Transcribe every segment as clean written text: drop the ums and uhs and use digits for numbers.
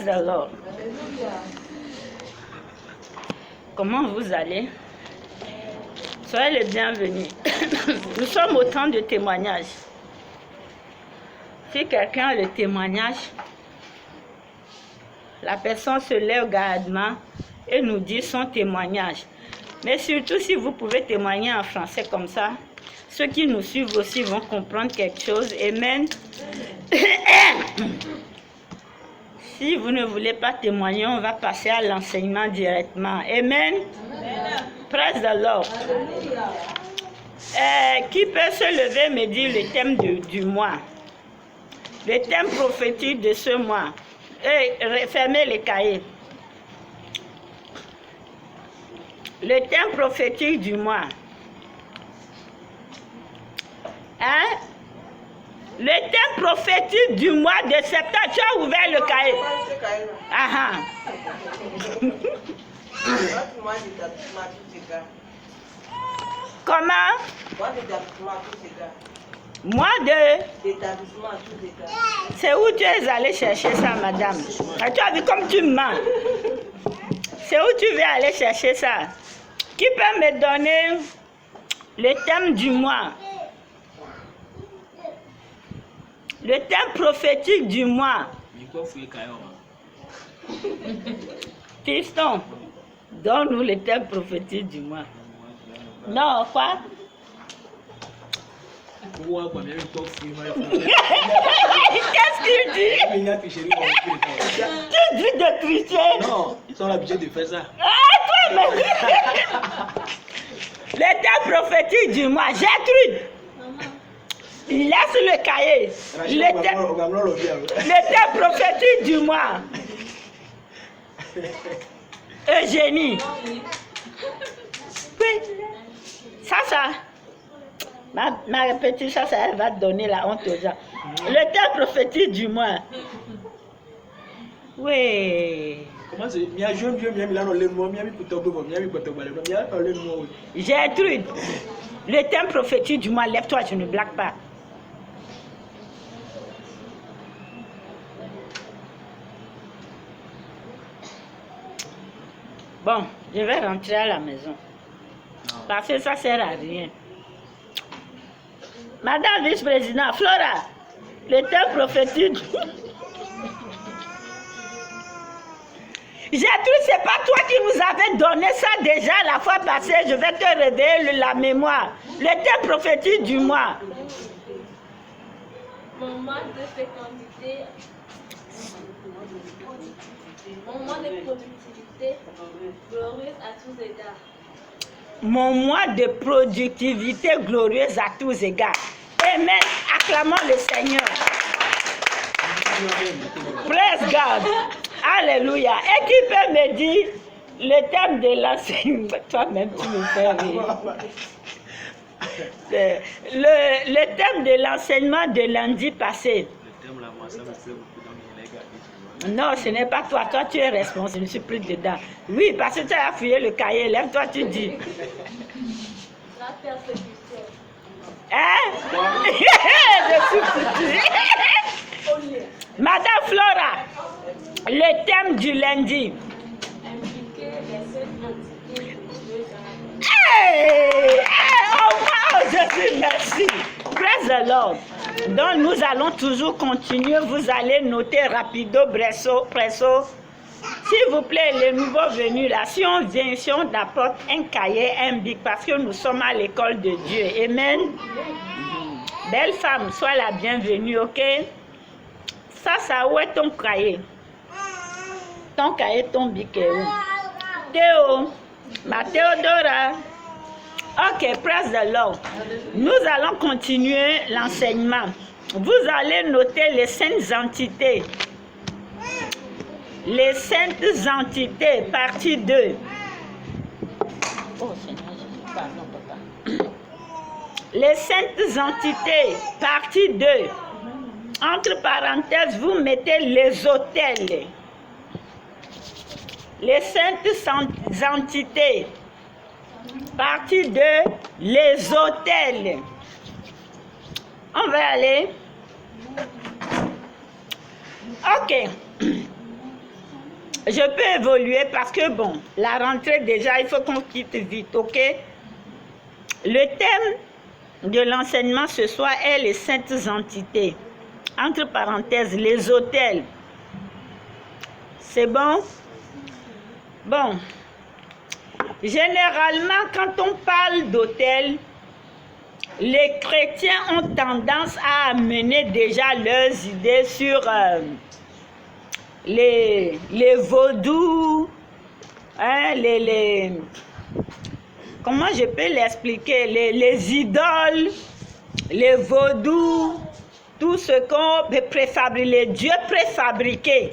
Praise the Lord. Comment vous allez? Soyez les bienvenus. Nous sommes au temps de témoignage. Si quelqu'un a le témoignage, la personne se lève gardement et nous dit son témoignage. Mais surtout si vous pouvez témoigner en français comme ça, ceux qui nous suivent aussi vont comprendre quelque chose. Amen. Si vous ne voulez pas témoigner, on va passer à l'enseignement directement. Amen. Praise the Lord. Qui peut se lever et me dire le thème du mois? Le thème prophétique de ce mois. Fermez les cahiers. Le thème prophétique du mois. Hein? Le thème prophétique du mois de septembre. Tu as ouvert le cahier. Ah ah. Comment? Moi de... C'est où tu es allé chercher ça, madame? Ah, tu as vu comme tu mens. C'est où tu veux aller chercher ça? Qui peut me donner le thème du mois? Le thème prophétique du mois. Fiston, donne-nous le thème prophétique du mois. Non, quoi? Qu'est-ce qu'il dit? Tu dis de tricher? Non, ils ont l'habitude de faire ça. Ah, toi, mais... Le thème prophétique du mois, Gertrude. Laisse le cahier. Le thème prophétique du mois. Eugénie. Oui. Ça. Ma petite, ça, elle va te donner la honte aux gens. Le thème prophétique du mois. Oui. Comment c'est? Gertrude. Le thème prophétique du mois, lève-toi, je ne blague pas. Bon, je vais rentrer à la maison. Parce que ça ne sert à rien. Madame vice-présidente, Flora, le thème prophétique. Gertrude, c'est pas toi qui nous avais donné ça déjà la fois passée. Je vais te révéler la mémoire. Le thème prophétique du mois. Moment de fécondité. Moment de productivité glorieuse à tous égards. Mon mois de productivité glorieuse à tous égards. Amen. Acclamons le Seigneur. Praise God. Alléluia. Et qui peut me dire le thème de l'enseignement? Toi-même, tu me fais rire. Le thème de l'enseignement de lundi passé. Le thème là, moi, ça me fait beaucoup dans mes Non, ce n'est pas toi. Toi, tu es responsable. Je ne suis plus dedans. Oui, parce que tu as fouillé le cahier. Lève-toi, tu dis. La persécution. Hein? Je suis foutue. Madame Flora, le thème du lundi. Impliquer les seules entités religieuses. Oh, Jésus, merci. Praise the Lord. Donc, nous allons toujours continuer. Vous allez noter rapido, presso. S'il vous plaît, les nouveaux venus là, si on vient, si on apporte un cahier, un bic, parce que nous sommes à l'école de Dieu. Amen. Belle femme, sois la bienvenue, ok? Ça, où est ton cahier? Ton cahier, ton bic est où? Théo, ma Théodora. Ok, praise the Lord. Nous allons continuer l'enseignement. Vous allez noter les saintes entités. Les saintes entités, partie 2. Oh Seigneur Jésus, pardon, papa. Les saintes entités, partie 2. Entre parenthèses, vous mettez les autels. Les saintes entités, partie 2, les autels. On va aller. Ok. je peux évoluer parce que bon, la rentrée déjà, il faut qu'on quitte vite, ok? Le thème de l'enseignement ce soir est les saintes entités. Entre parenthèses, les autels. C'est bon? Bon. Généralement, quand on parle d'autel, les chrétiens ont tendance à amener déjà leurs idées sur les vaudous, hein, comment je peux l'expliquer, les idoles, les vaudous, tout ce qu'on préfabrique, les dieux préfabriqués,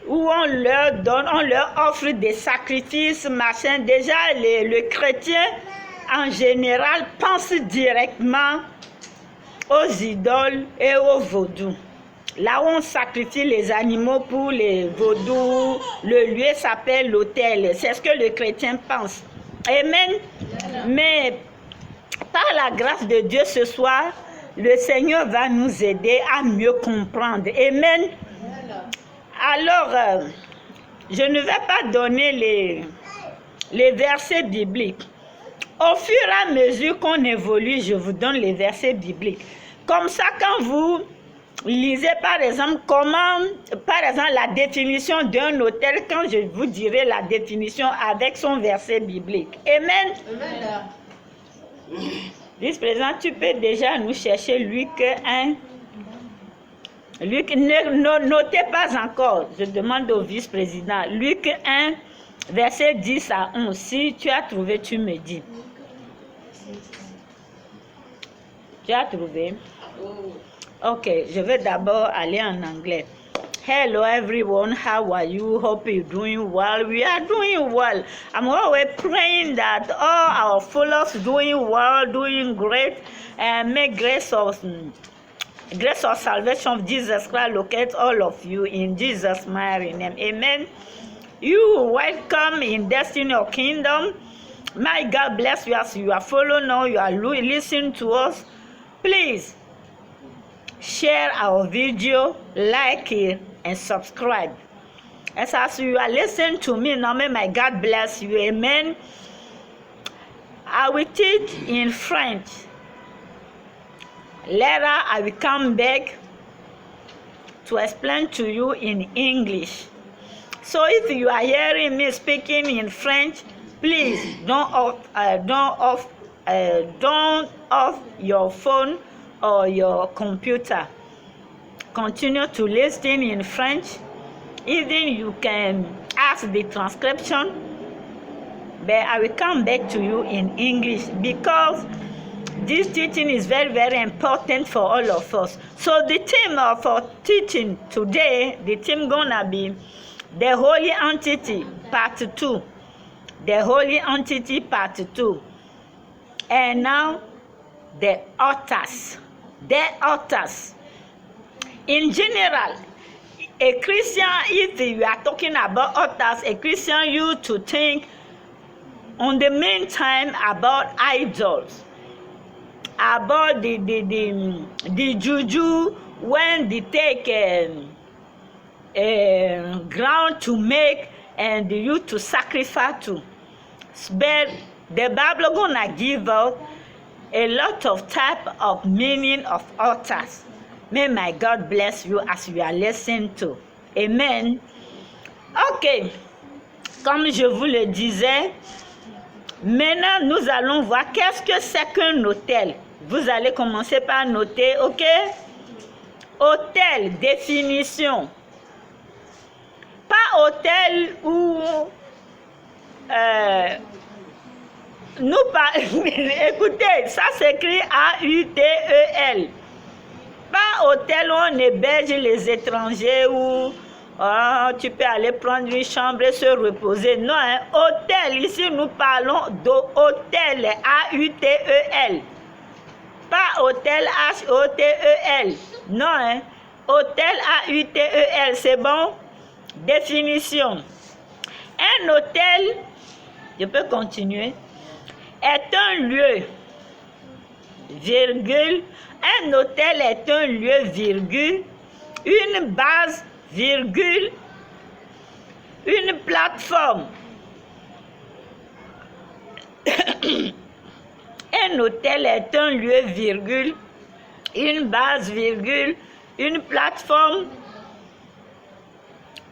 où on leur donne, on leur offre des sacrifices, machin. Déjà, le chrétien, en général, pense directement aux idoles et aux vaudous. Là où on sacrifie les animaux pour les vaudous, le lieu s'appelle l'autel. C'est ce que le chrétien pense. Amen. Mais par la grâce de Dieu ce soir, le Seigneur va nous aider à mieux comprendre. Amen. Alors, je ne vais pas donner les versets bibliques. Au fur et à mesure qu'on évolue, je vous donne les versets bibliques. Comme ça, quand vous lisez, par exemple, la définition d'un autel, quand je vous dirai la définition avec son verset biblique. Amen. Amen. Vice-président, tu peux déjà nous chercher Luc 1. Luc, ne notez pas encore, je demande au vice-président. Luc 1, verset 10 à 11. Si tu as trouvé, tu me dis. Tu as trouvé? Ok, je vais d'abord aller en anglais. Hello everyone, how are you? Hope you're doing well. We are doing well. I'm always praying that all our followers doing well, doing great, and may grace of salvation of Jesus Christ locate all of you in Jesus' mighty name. Amen. You welcome in Destiny or Kingdom. My God bless you as you are following now, you are listening to us. Please share our video, like it, and subscribe. As you are listening to me now, may my God bless you. Amen. I will teach in French. Later, I will come back to explain to you in English. So if you are hearing me speaking in French, please don't off your phone or your computer. Continue to listen in French. Even you can ask the transcription, but I will come back to you in English because this teaching is very, very important for all of us. So the theme of our teaching today, the theme gonna be the Holy Entity, Part 2. The Holy Entity, Part 2. And now, the altars. The altars. In general, a Christian, if you are talking about altars, a Christian used to think on the main time about idols, about the juju when they take ground to make and they used to sacrifice to. But the Bible gonna give us a lot of type of meaning of altars. May my God bless you as you are listening to. Amen. Ok. Comme je vous le disais, maintenant nous allons voir qu'est-ce que c'est qu'un autel. Vous allez commencer par noter, ok? Autel, définition. Pas autel où écoutez, ça s'écrit A-U-T-E-L. Pas hôtel où on héberge les étrangers où tu peux aller prendre une chambre et se reposer. Non, hein? Hôtel, ici nous parlons d'hôtel, A-U-T-E-L. Pas hôtel, H-O-T-E-L. Non, hein? Hôtel, A-U-T-E-L, c'est bon? Définition. Un hôtel, je peux continuer, est un lieu, virgule. Un hôtel est un lieu, virgule, une base, virgule, une plateforme. Un hôtel est un lieu, virgule, une base, virgule, une plateforme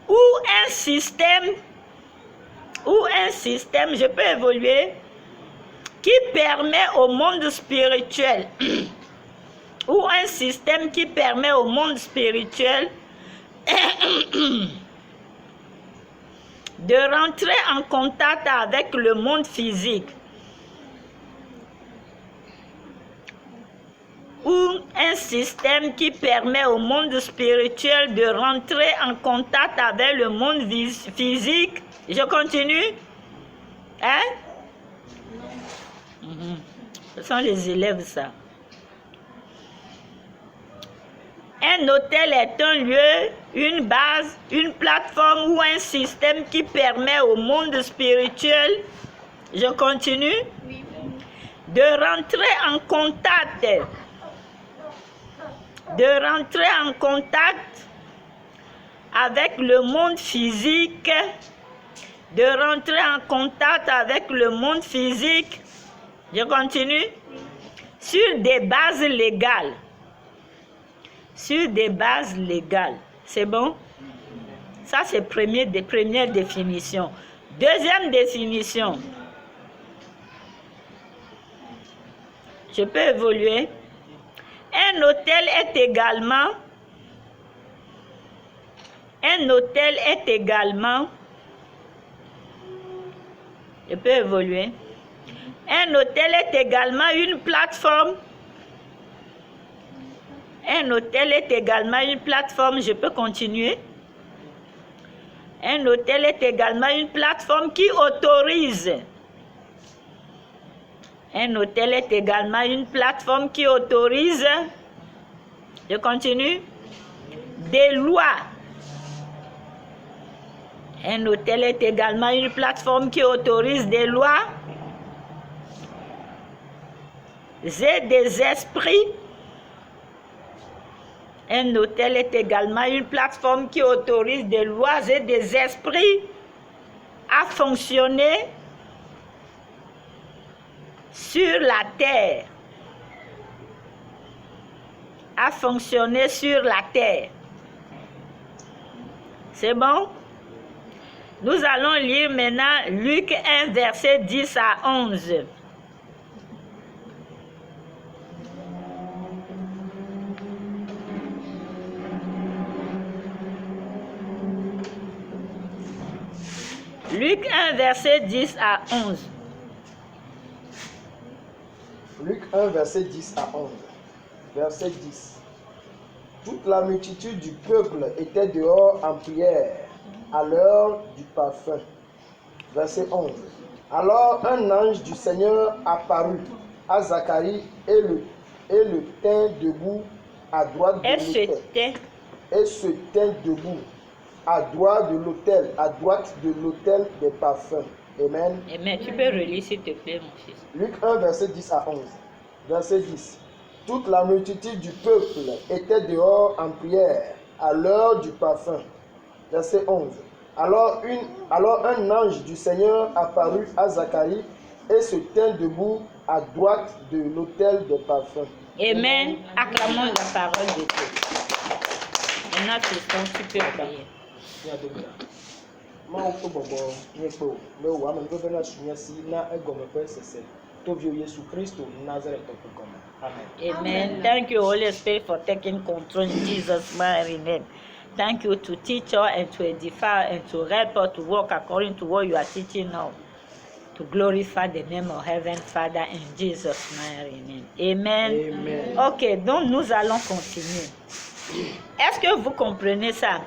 ou un système, je peux évoluer, qui permet au monde spirituel, ou un système qui permet au monde spirituel de rentrer en contact avec le monde physique, ou un système qui permet au monde spirituel de rentrer en contact avec le monde physique. Je continue? Hein? Ce sont les élèves, ça. Un hôtel est un lieu, une base, une plateforme ou un système qui permet au monde spirituel, je continue, de rentrer en contact avec le monde physique, je continue, sur des bases légales. C'est bon? Ça, c'est première définition. Deuxième définition. Je peux évoluer. Un hôtel est également, je peux évoluer. Un hôtel est également une plateforme. Je peux continuer. Un hôtel est également une plateforme qui autorise. Je continue. Des lois. Un hôtel est également une plateforme qui autorise des lois et des esprits. Un hôtel est également une plateforme qui autorise des lois et des esprits à fonctionner sur la terre. C'est bon? Nous allons lire maintenant Luc 1, verset 10 à 11. Luc 1, verset 10 à 11. Luc 1, verset 10 à 11. Verset 10. Toute la multitude du peuple était dehors en prière à l'heure du parfum. Verset 11. Alors un ange du Seigneur apparut à Zacharie et le tint debout à droite de l'autel. Et se tint debout à droite de l'autel des parfums. Amen. Amen. Tu peux relire s'il te plaît, mon fils. Luc 1, verset 10 à 11. Verset 10. Toute la multitude du peuple était dehors en prière à l'heure du parfum. Verset 11. Alors un ange du Seigneur apparut à Zacharie et se tint debout à droite de l'autel des parfums. Amen. Acclamons la parole de Dieu. Maintenant, tu peux prier. Amen. Thank you, Holy Spirit, for taking control in Jesus' mighty name. Thank you to teach us and to edify and to help us to walk according to what you are teaching now. To glorify the name of Heaven Father in Jesus' mighty name. Amen. Amen. Ok, donc nous allons continuer. Est-ce que vous comprenez ça?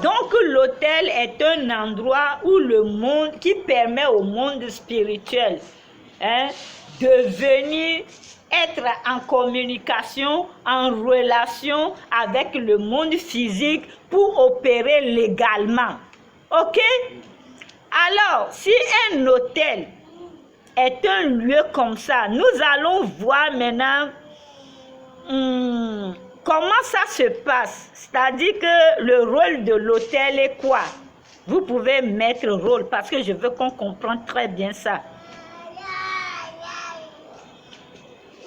Donc l'autel est un endroit où le monde, qui permet au monde spirituel de venir être en communication, en relation avec le monde physique pour opérer légalement. Ok? Alors, si un hôtel est un lieu comme ça, nous allons voir maintenant comment ça se passe. C'est-à-dire que le rôle de l'hôtel est quoi? Vous pouvez mettre rôle parce que je veux qu'on comprenne très bien ça.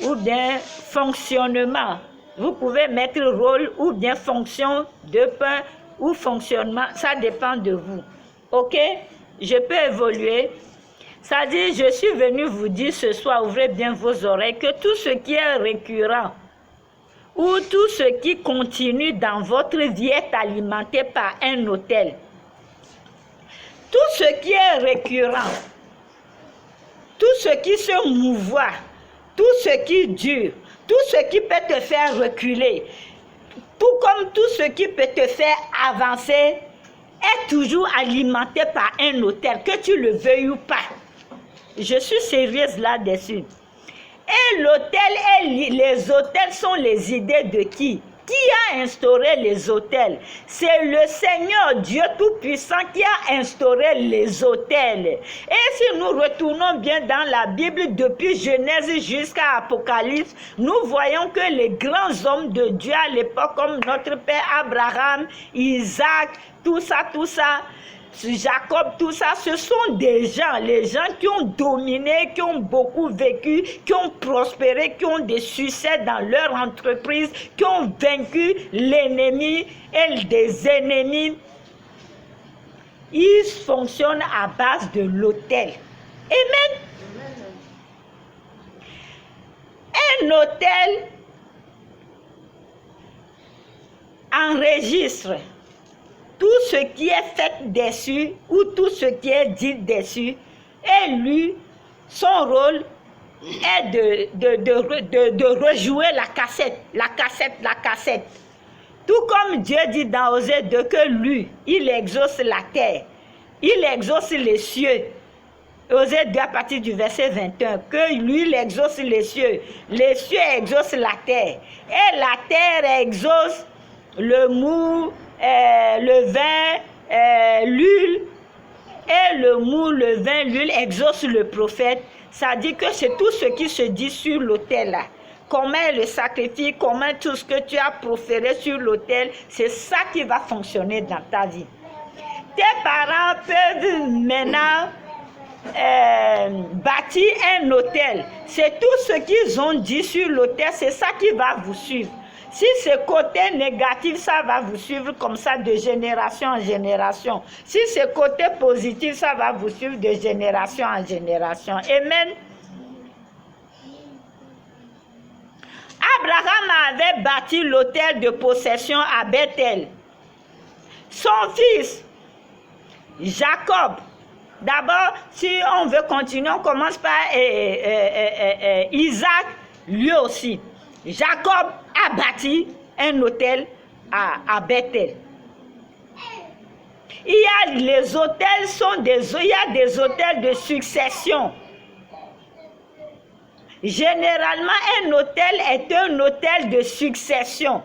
Ou bien fonctionnement. Vous pouvez mettre rôle ou bien fonction de pain ou fonctionnement. Ça dépend de vous. Ok? Je peux évoluer. Ça dit, je suis venu vous dire ce soir, ouvrez bien vos oreilles, que tout ce qui est récurrent ou tout ce qui continue dans votre vie est alimenté par un autel. Tout ce qui est récurrent, tout ce qui se mouvoie, tout ce qui dure, tout ce qui peut te faire reculer, tout comme tout ce qui peut te faire avancer, est toujours alimenté par un autel, que tu le veuilles ou pas. Je suis sérieuse là-dessus. Et l'autel, les autels sont les idées de qui? Qui a instauré les autels? C'est le Seigneur Dieu Tout-Puissant qui a instauré les autels. Et si nous retournons bien dans la Bible, depuis Genèse jusqu'à Apocalypse, nous voyons que les grands hommes de Dieu à l'époque, comme notre père Abraham, Isaac, tout ça, Jacob, tout ça, ce sont des gens, les gens qui ont dominé, qui ont beaucoup vécu, qui ont prospéré, qui ont des succès dans leur entreprise, qui ont vaincu l'ennemi et des ennemis. Ils fonctionnent à base de l'autel. Amen. Un autel enregistre tout ce qui est fait dessus ou tout ce qui est dit dessus, et lui, son rôle est de rejouer la cassette. Tout comme Dieu dit dans Osée 2 que lui, il exauce la terre, il exauce les cieux. Osée 2 à partir du verset 21, que lui, il exauce les cieux exaucent la terre, et la terre exauce le mou, le vin, l'huile, et le mou, le vin, l'huile exauce le prophète. Ça dit que c'est tout ce qui se dit sur l'autel là. Comment le sacrifice, comment tout ce que tu as proféré sur l'autel, c'est ça qui va fonctionner dans ta vie. Tes parents peuvent maintenant bâtir un autel. C'est tout ce qu'ils ont dit sur l'autel, c'est ça qui va vous suivre. Si c'est côté négatif, ça va vous suivre comme ça de génération en génération. Si c'est côté positif, ça va vous suivre de génération en génération. Amen. Abraham avait bâti l'autel de possession à Bethel. Son fils, Jacob. D'abord, si on veut continuer, on commence par Isaac, lui aussi. Jacob a bâti un autel à Bethel. Il y a les autels il y a des autels de succession. Généralement, un autel est un autel de succession.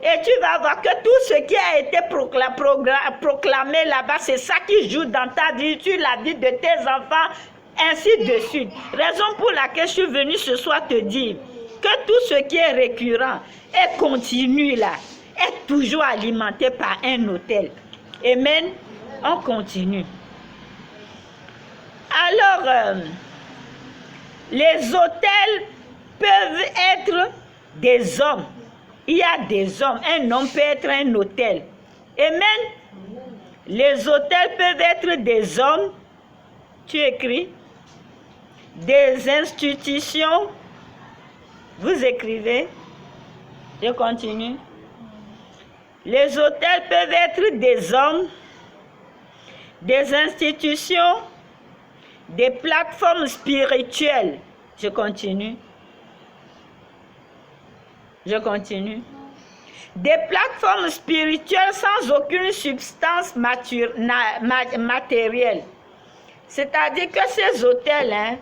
Et tu vas voir que tout ce qui a été proclamé là-bas, c'est ça qui joue dans ta vie, sur la vie de tes enfants, ainsi de suite. Raison pour laquelle je suis venue ce soir te dire que tout ce qui est récurrent et continu là, est toujours alimenté par un autel. Amen. On continue. Alors, les autels peuvent être des hommes. Il y a des hommes. Un homme peut être un autel. Amen. Les autels peuvent être des hommes. Tu écris. Des institutions. Vous écrivez. Je continue. Les autels peuvent être des hommes, des institutions, des plateformes spirituelles. Je continue. Je continue. Des plateformes spirituelles sans aucune substance matérielle. C'est-à-dire que ces autels,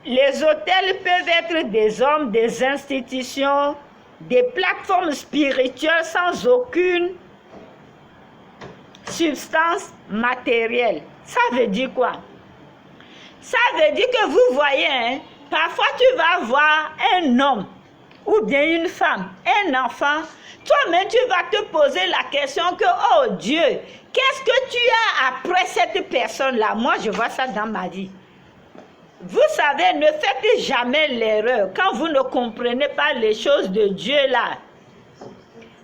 les autels peuvent être des hommes, des institutions, des plateformes spirituelles sans aucune substance matérielle. Ça veut dire quoi? Ça veut dire que vous voyez, parfois tu vas voir un homme ou bien une femme, un enfant, toi-même tu vas te poser la question que, oh Dieu, qu'est-ce que tu as après cette personne-là? Moi, je vois ça dans ma vie. Vous savez, ne faites jamais l'erreur quand vous ne comprenez pas les choses de Dieu là.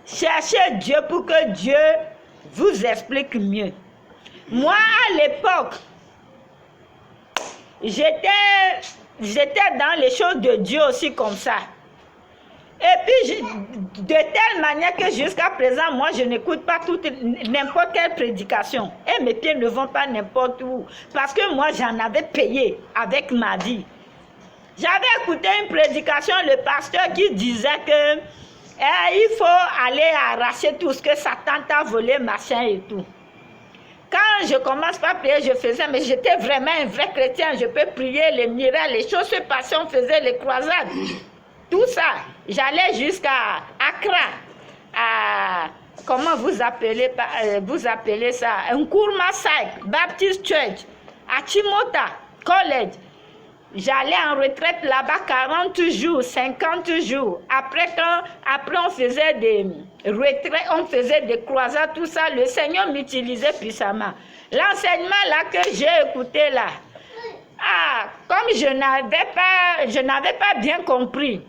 Cherchez Dieu pour que Dieu vous explique mieux. Moi, à l'époque, j'étais dans les choses de Dieu aussi comme ça. Et puis, de telle manière que jusqu'à présent, moi, je n'écoute pas n'importe quelle prédication. Et mes pieds ne vont pas n'importe où. Parce que moi, j'en avais payé avec ma vie. J'avais écouté une prédication, le pasteur qui disait que il faut aller arracher tout ce que Satan t'a volé, machin et tout. Quand je commence par prier, je faisais, mais j'étais vraiment un vrai chrétien. Je peux prier, les miracles, les choses se passaient, on faisait les croisades. Tout ça, j'allais jusqu'à Accra, comment vous appelez ça, Nkrumah Site, Baptist Church, à Chimota College. J'allais en retraite là-bas 40 jours, 50 jours. Après on faisait des retraites, on faisait des croisades, tout ça. Le Seigneur m'utilisait puissamment. L'enseignement là que j'ai écouté là, comme je n'avais pas bien compris.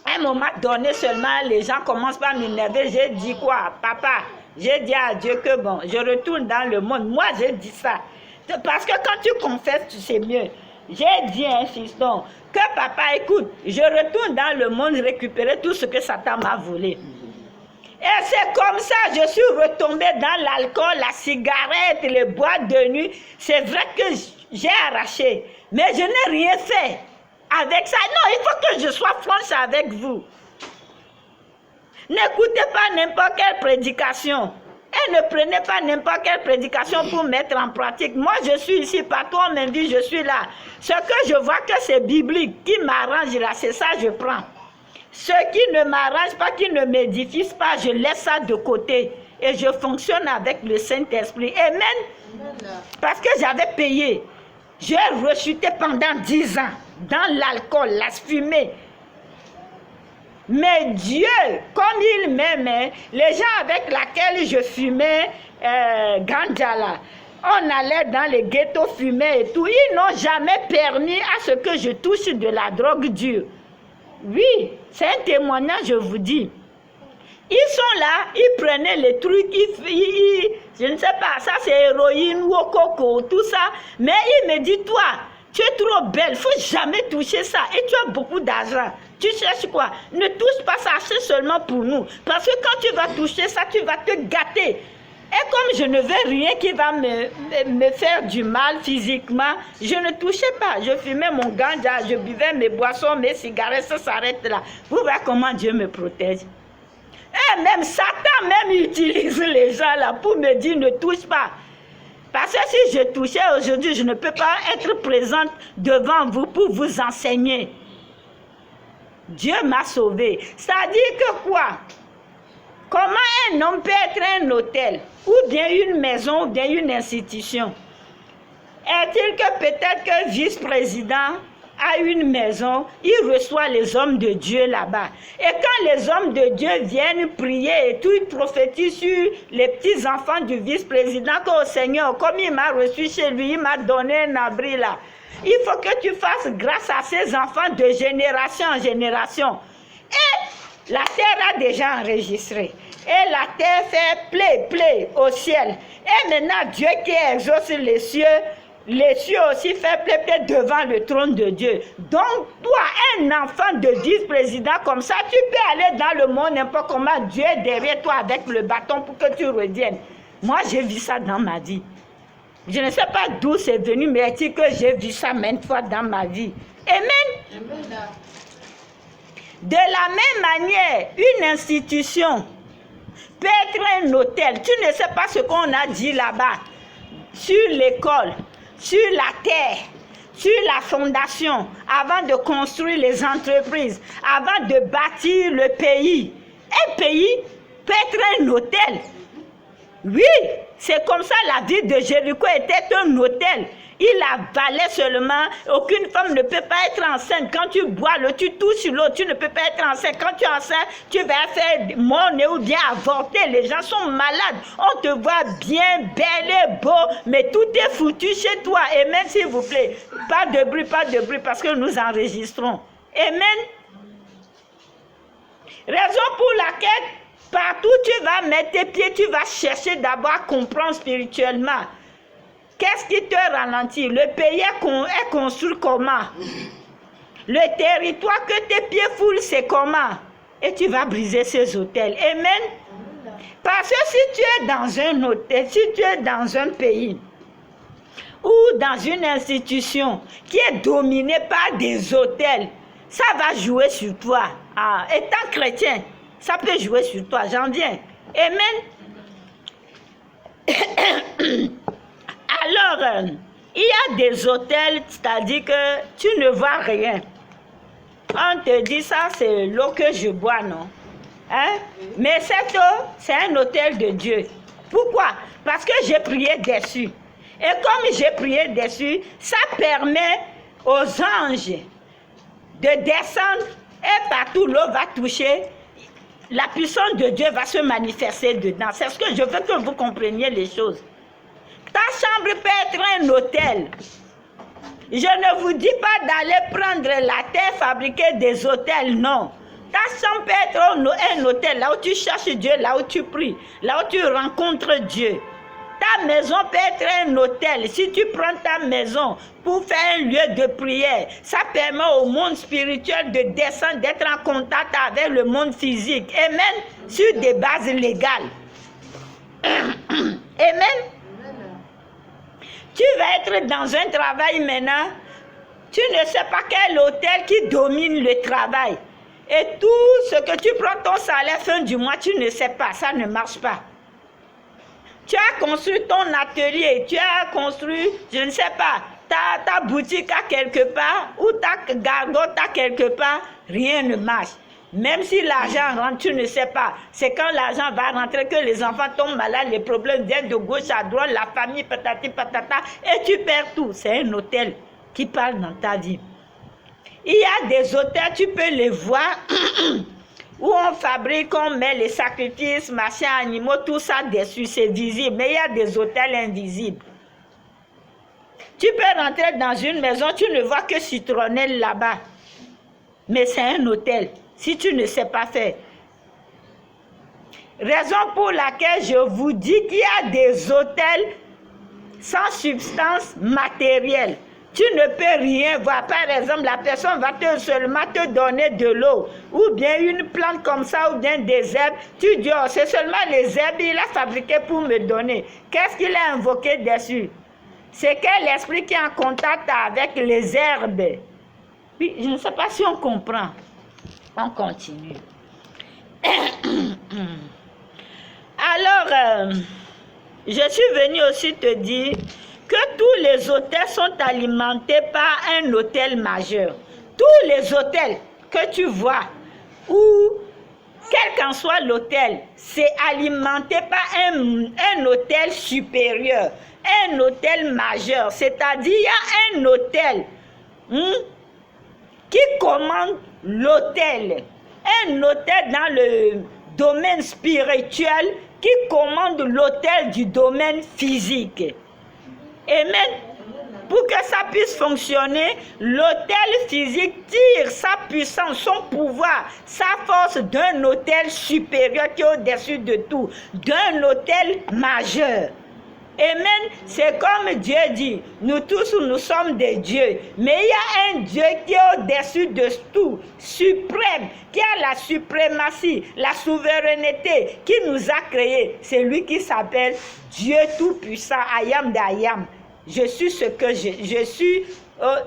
À un moment donné seulement, les gens commencent par m'énerver. J'ai dit quoi? Papa, j'ai dit à Dieu que bon, je retourne dans le monde. Moi, j'ai dit ça. Parce que quand tu confesses, tu sais mieux. J'ai dit à un fiston que papa, écoute, je retourne dans le monde récupérer tout ce que Satan m'a volé. Et c'est comme ça, je suis retombée dans l'alcool, la cigarette, les boîtes de nuit. C'est vrai que j'ai arraché, mais je n'ai rien fait avec ça. Non, il faut que je sois franche avec vous. N'écoutez pas n'importe quelle prédication. Et ne prenez pas n'importe quelle prédication pour mettre en pratique. Moi, je suis ici, partout on m'invite, je suis là. Ce que je vois que c'est biblique, qui m'arrange là, c'est ça je prends. Ce qui ne m'arrange pas, qui ne m'édifie pas, je laisse ça de côté. Et je fonctionne avec le Saint-Esprit. Amen. Parce que j'avais payé. J'ai rechuté pendant 10 ans dans l'alcool, la fumée. Mais Dieu, comme il m'aimait, les gens avec lesquels je fumais ganja là, on allait dans les ghettos fumer et tout, ils n'ont jamais permis à ce que je touche de la drogue dure. Oui, c'est un témoignage, je vous dis. Ils sont là, ils prenaient les trucs, je ne sais pas, ça c'est héroïne ou coco, tout ça. Mais il me dit, toi, tu es trop belle, il ne faut jamais toucher ça. Et tu as beaucoup d'argent. Tu cherches quoi? Ne touche pas ça, c'est seulement pour nous. Parce que quand tu vas toucher ça, tu vas te gâter. Et comme je ne veux rien qui va me faire du mal physiquement, je ne touchais pas. Je fumais mon ganja, je buvais mes boissons, mes cigarettes, ça s'arrête là. Vous voyez comment Dieu me protège. Et même Satan utilise les gens là pour me dire ne touche pas. Parce que si je touchais aujourd'hui, je ne peux pas être présente devant vous pour vous enseigner. Dieu m'a sauvé. C'est-à-dire que quoi? Comment un homme peut être un hôtel, ou bien une maison, ou bien une institution? Est-il que peut-être que vice-président a une maison, il reçoit les hommes de Dieu là-bas. Et quand les hommes de Dieu viennent prier et tout, ils prophétisent sur les petits-enfants du vice-président, que Seigneur, comme il m'a reçu chez lui, il m'a donné un abri là. Il faut que tu fasses grâce à ces enfants de génération en génération. Et la terre a déjà enregistré. Et la terre fait play au ciel. Et maintenant, Dieu qui exauce les cieux aussi fait play devant le trône de Dieu. Donc, toi, un enfant de vice-président comme ça, tu peux aller dans le monde n'importe comment. Dieu est derrière toi avec le bâton pour que tu reviennes. Moi, j'ai vu ça dans ma vie. Je ne sais pas d'où c'est venu, mais c'est que j'ai vu ça maintes fois dans ma vie. Amen. De la même manière, une institution peut être un hôtel. Tu ne sais pas ce qu'on a dit là-bas, sur l'école, sur la terre, sur la fondation, avant de construire les entreprises, avant de bâtir le pays. Un pays peut être un hôtel. Oui, c'est comme ça la ville de Jéricho était un hôtel. Il avalait seulement. Aucune femme ne peut pas être enceinte. Quand tu bois l'eau, tu touches sur l'eau, tu ne peux pas être enceinte. Quand tu es enceinte, tu vas faire monnaie ou bien avorter. Les gens sont malades. On te voit bien, belle et beau, mais tout est foutu chez toi. Amen, s'il vous plaît. Pas de bruit, parce que nous enregistrons. Amen. Raison pour laquelle, partout tu vas mettre tes pieds, tu vas chercher d'abord à comprendre spirituellement. Qu'est-ce qui te ralentit? Le pays est construit comment? Le territoire que tes pieds foulent, c'est comment? Et tu vas briser ces hôtels. Amen. Parce que si tu es dans un hôtel, si tu es dans un pays ou dans une institution qui est dominée par des hôtels, ça va jouer sur toi. Ah, étant chrétien, ça peut jouer sur toi. J'en viens. Amen. Alors, il y a des hôtels, c'est-à-dire que tu ne vois rien. On te dit ça, c'est l'eau que je bois, non? Hein? Mais cette eau, c'est un hôtel de Dieu. Pourquoi? Parce que j'ai prié dessus. Et comme j'ai prié dessus, ça permet aux anges de descendre et partout l'eau va toucher. La puissance de Dieu va se manifester dedans. C'est ce que je veux que vous compreniez les choses. Ta chambre peut être un hôtel. Je ne vous dis pas d'aller prendre la terre, fabriquer des hôtels, non. Ta chambre peut être un hôtel, là où tu cherches Dieu, là où tu pries, là où tu rencontres Dieu. Ta maison peut être un hôtel. Si tu prends ta maison pour faire un lieu de prière, ça permet au monde spirituel de descendre, d'être en contact avec le monde physique. Amen. Sur des bases légales. Amen. Tu vas être dans un travail maintenant, tu ne sais pas quel hôtel qui domine le travail. Et tout ce que tu prends ton salaire fin du mois, tu ne sais pas, ça ne marche pas. Tu as construit ton atelier, tu as construit, je ne sais pas, ta boutique à quelque part, ou ta gargote à quelque part, rien ne marche. Même si l'argent rentre, tu ne sais pas. C'est quand l'argent va rentrer que les enfants tombent malades, les problèmes viennent de gauche à droite, la famille patati patata, et tu perds tout. C'est un hôtel qui parle dans ta vie. Il y a des hôtels, tu peux les voir, où on fabrique, on met les sacrifices, machins, animaux, tout ça dessus, c'est visible. Mais il y a des hôtels invisibles. Tu peux rentrer dans une maison, tu ne vois que citronnelle là-bas. Mais c'est un hôtel. Si tu ne sais pas faire. Raison pour laquelle je vous dis qu'il y a des hôtels sans substance matérielle. Tu ne peux rien voir. Par exemple, la personne va seulement te donner de l'eau. Ou bien une plante comme ça, ou bien des herbes. Tu dis, oh, c'est seulement les herbes qu'il a fabriquées pour me donner. Qu'est-ce qu'il a invoqué dessus? C'est quel esprit qui est en contact avec les herbes? Oui, je ne sais pas si on comprend. On continue. Alors, je suis venue aussi te dire que tous les hôtels sont alimentés par un hôtel majeur. Tous les hôtels que tu vois, ou quel qu'en soit l'hôtel, c'est alimenté par un hôtel supérieur, un hôtel majeur. C'est-à-dire, il y a un hôtel qui commande l'hôtel. Un hôtel dans le domaine spirituel qui commande l'hôtel du domaine physique. Amen. Pour que ça puisse fonctionner, l'hôtel physique tire sa puissance, son pouvoir, sa force d'un hôtel supérieur qui est au-dessus de tout, d'un hôtel majeur. Amen. C'est comme Dieu dit, nous tous nous sommes des dieux, mais il y a un Dieu qui est au-dessus de tout, suprême, qui a la suprématie, la souveraineté, qui nous a créés. C'est lui qui s'appelle Dieu Tout-Puissant, I am that I am. Je suis ce que je suis,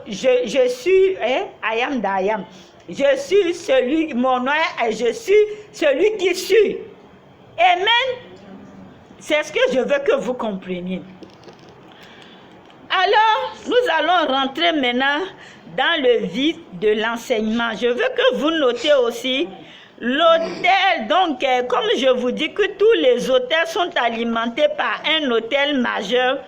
je suis, I am that I am. Je suis celui, mon nom est, je suis celui qui suis. Amen. C'est ce que je veux que vous compreniez. Alors, nous allons rentrer maintenant dans le vif de l'enseignement. Je veux que vous notez aussi l'autel, donc, comme je vous dis que tous les autels sont alimentés par un autel majeur,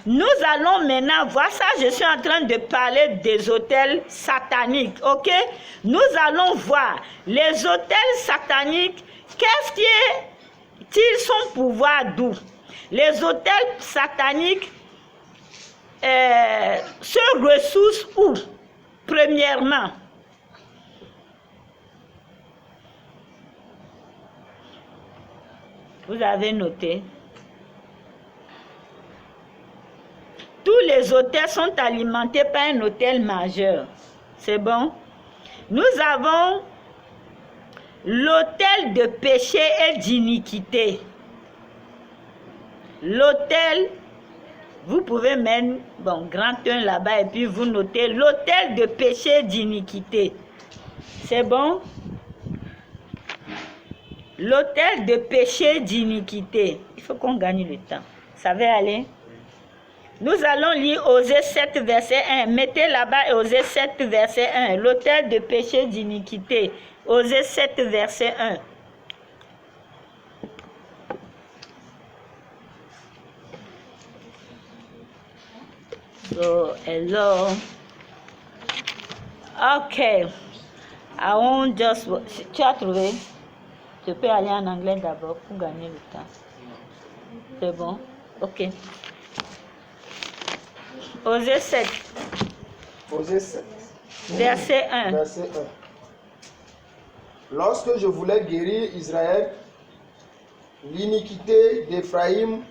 nous allons maintenant voir ça. Je suis en train de parler des autels sataniques, ok? Nous allons voir les autels sataniques. Qu'est-ce qui est-il son pouvoir d'où? Les autels sataniques se ressourcent où? Premièrement, vous avez noté, tous les autels sont alimentés par un autel majeur. C'est bon? Nous avons l'autel de péché et d'iniquité. L'autel, vous pouvez mettre, bon, grand 1 là-bas et puis vous notez l'autel de péché et d'iniquité. C'est bon? L'autel de péché et d'iniquité. Il faut qu'on gagne le temps. Ça va aller? Nous allons lire Osée 7, verset 1. Mettez là-bas Osée 7, verset 1. L'autel de péché et d'iniquité. Osée 7, verset 1. So, hello. Okay. I won't just... Tu as trouvé? Tu peux aller en anglais d'abord pour gagner le temps. C'est bon? Ok. Osée 7. Osée 7. Verset 1. Verset 1. Lorsque je voulais guérir Israël, l'iniquité d'Éphraïm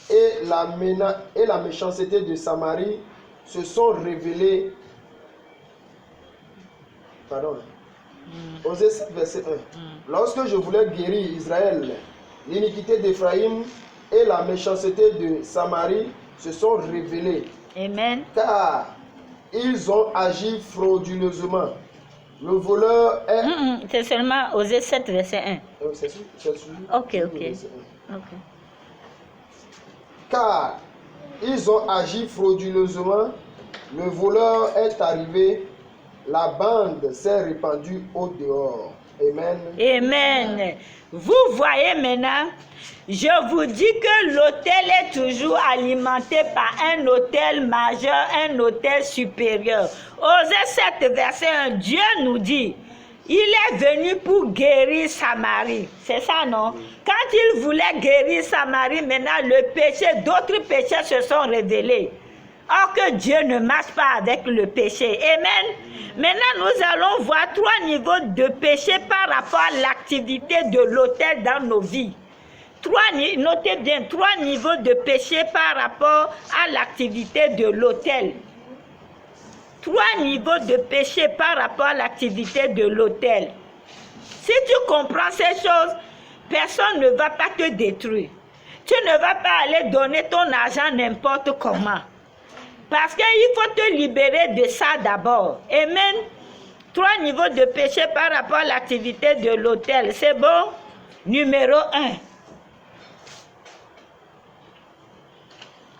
et la méchanceté de Samarie se sont révélées. Pardon. Osée 7, verset 1. Lorsque je voulais guérir Israël, l'iniquité d'Éphraïm et la méchanceté de Samarie se sont révélées. Amen. Car ils ont agi frauduleusement. Le voleur est... C'est seulement Osée 7, verset 1. Ok. Car ils ont agi frauduleusement, le voleur est arrivé, la bande s'est répandue au dehors. Amen. Amen. Vous voyez maintenant, je vous dis que l'autel est toujours alimenté par un autel majeur, un autel supérieur. Osée 7, verset 1, Dieu nous dit, il est venu pour guérir Samarie. C'est ça, non? Quand il voulait guérir Samarie, maintenant le péché, d'autres péchés se sont révélés. Or que Dieu ne marche pas avec le péché. Amen. Maintenant, nous allons voir 3 niveaux de péché par rapport à l'activité de l'autel dans nos vies. Notez bien, 3 niveaux de péché par rapport à l'activité de l'autel. 3 niveaux de péché par rapport à l'activité de l'autel. Si tu comprends ces choses, personne ne va pas te détruire. Tu ne vas pas aller donner ton argent n'importe comment. Parce qu'il faut te libérer de ça d'abord. Amen. 3 niveaux de péché par rapport à l'activité de l'autel. C'est bon? Numéro 1.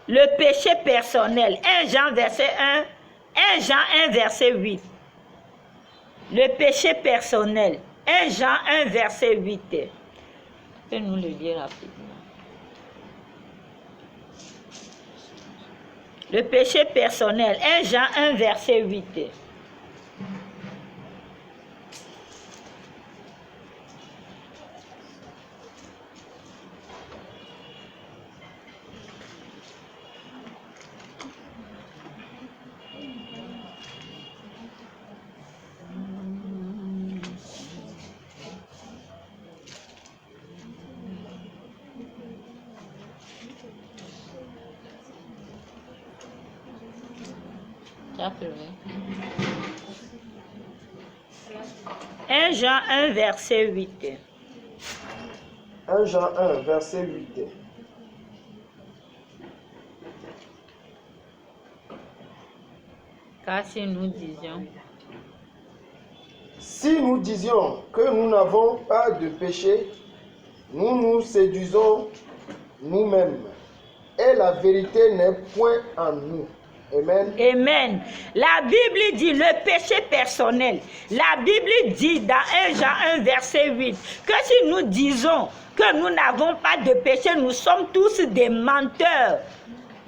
Le péché personnel. 1 Jean verset 1. 1 Jean 1 verset 8. Le péché personnel. 1 Jean 1 verset 8. Je peux nous le lire rapidement. Le péché personnel. 1 Jean 1 verset 8. Appelé. 1 Jean 1 verset 8. 1 Jean 1 verset 8. Car si nous disions que nous n'avons pas de péché, nous nous séduisons nous-mêmes, et la vérité n'est point en nous. Amen. Amen. La Bible dit le péché personnel. La Bible dit dans 1 Jean 1 verset 8 que si nous disons que nous n'avons pas de péché, nous sommes tous des menteurs.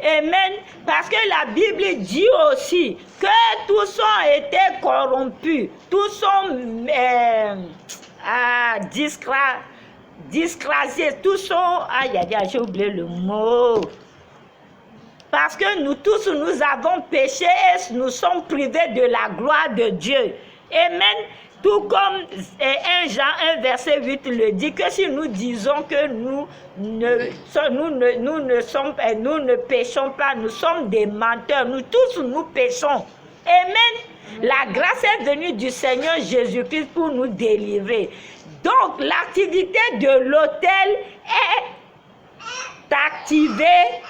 Amen. Parce que la Bible dit aussi que tous ont été corrompus, tous sont disgraciés, tous sont... Aïe, aïe, aïe, j'ai oublié le mot. Parce que nous tous, nous avons péché et nous sommes privés de la gloire de Dieu. Amen. Tout comme 1 Jean 1 verset 8 le dit, que si nous disons que nous ne péchons pas, nous sommes des menteurs, nous tous nous péchons. Amen. La grâce est venue du Seigneur Jésus-Christ pour nous délivrer. Donc l'activité de l'autel est activée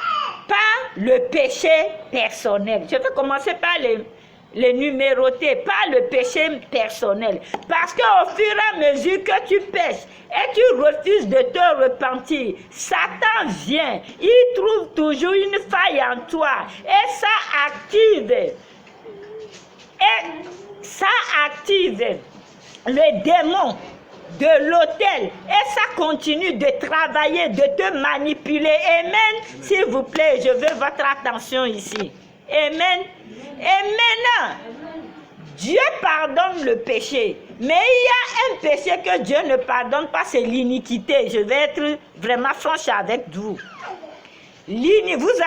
par le péché personnel. Je vais commencer par les numéroter, par le péché personnel. Parce qu'au fur et à mesure que tu pêches et tu refuses de te repentir, Satan vient, il trouve toujours une faille en toi et ça active le démon de l'autel et ça continue de travailler, de te manipuler. Amen. S'il vous plaît, je veux votre attention ici. Amen. Et maintenant, Dieu pardonne le péché. Mais il y a un péché que Dieu ne pardonne pas, c'est l'iniquité. Je vais être vraiment franche avec vous. Vous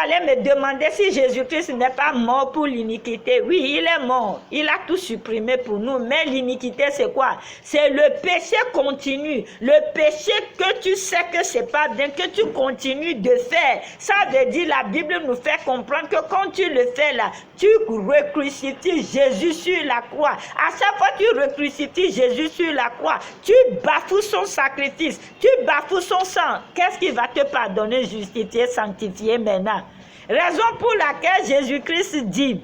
allez me demander si Jésus-Christ n'est pas mort pour l'iniquité. Oui, il est mort. Il a tout supprimé pour nous. Mais l'iniquité, c'est quoi? C'est le péché continu. Le péché que tu sais que c'est pas bien, que tu continues de faire. Ça veut dire, la Bible nous fait comprendre que quand tu le fais là, tu recrucifies Jésus sur la croix. À chaque fois que tu recrucifies Jésus sur la croix, tu bafoues son sacrifice. Tu bafoues son sang. Qu'est-ce qui va te pardonner, justifier, sanctifier maintenant? Raison pour laquelle Jésus-Christ dit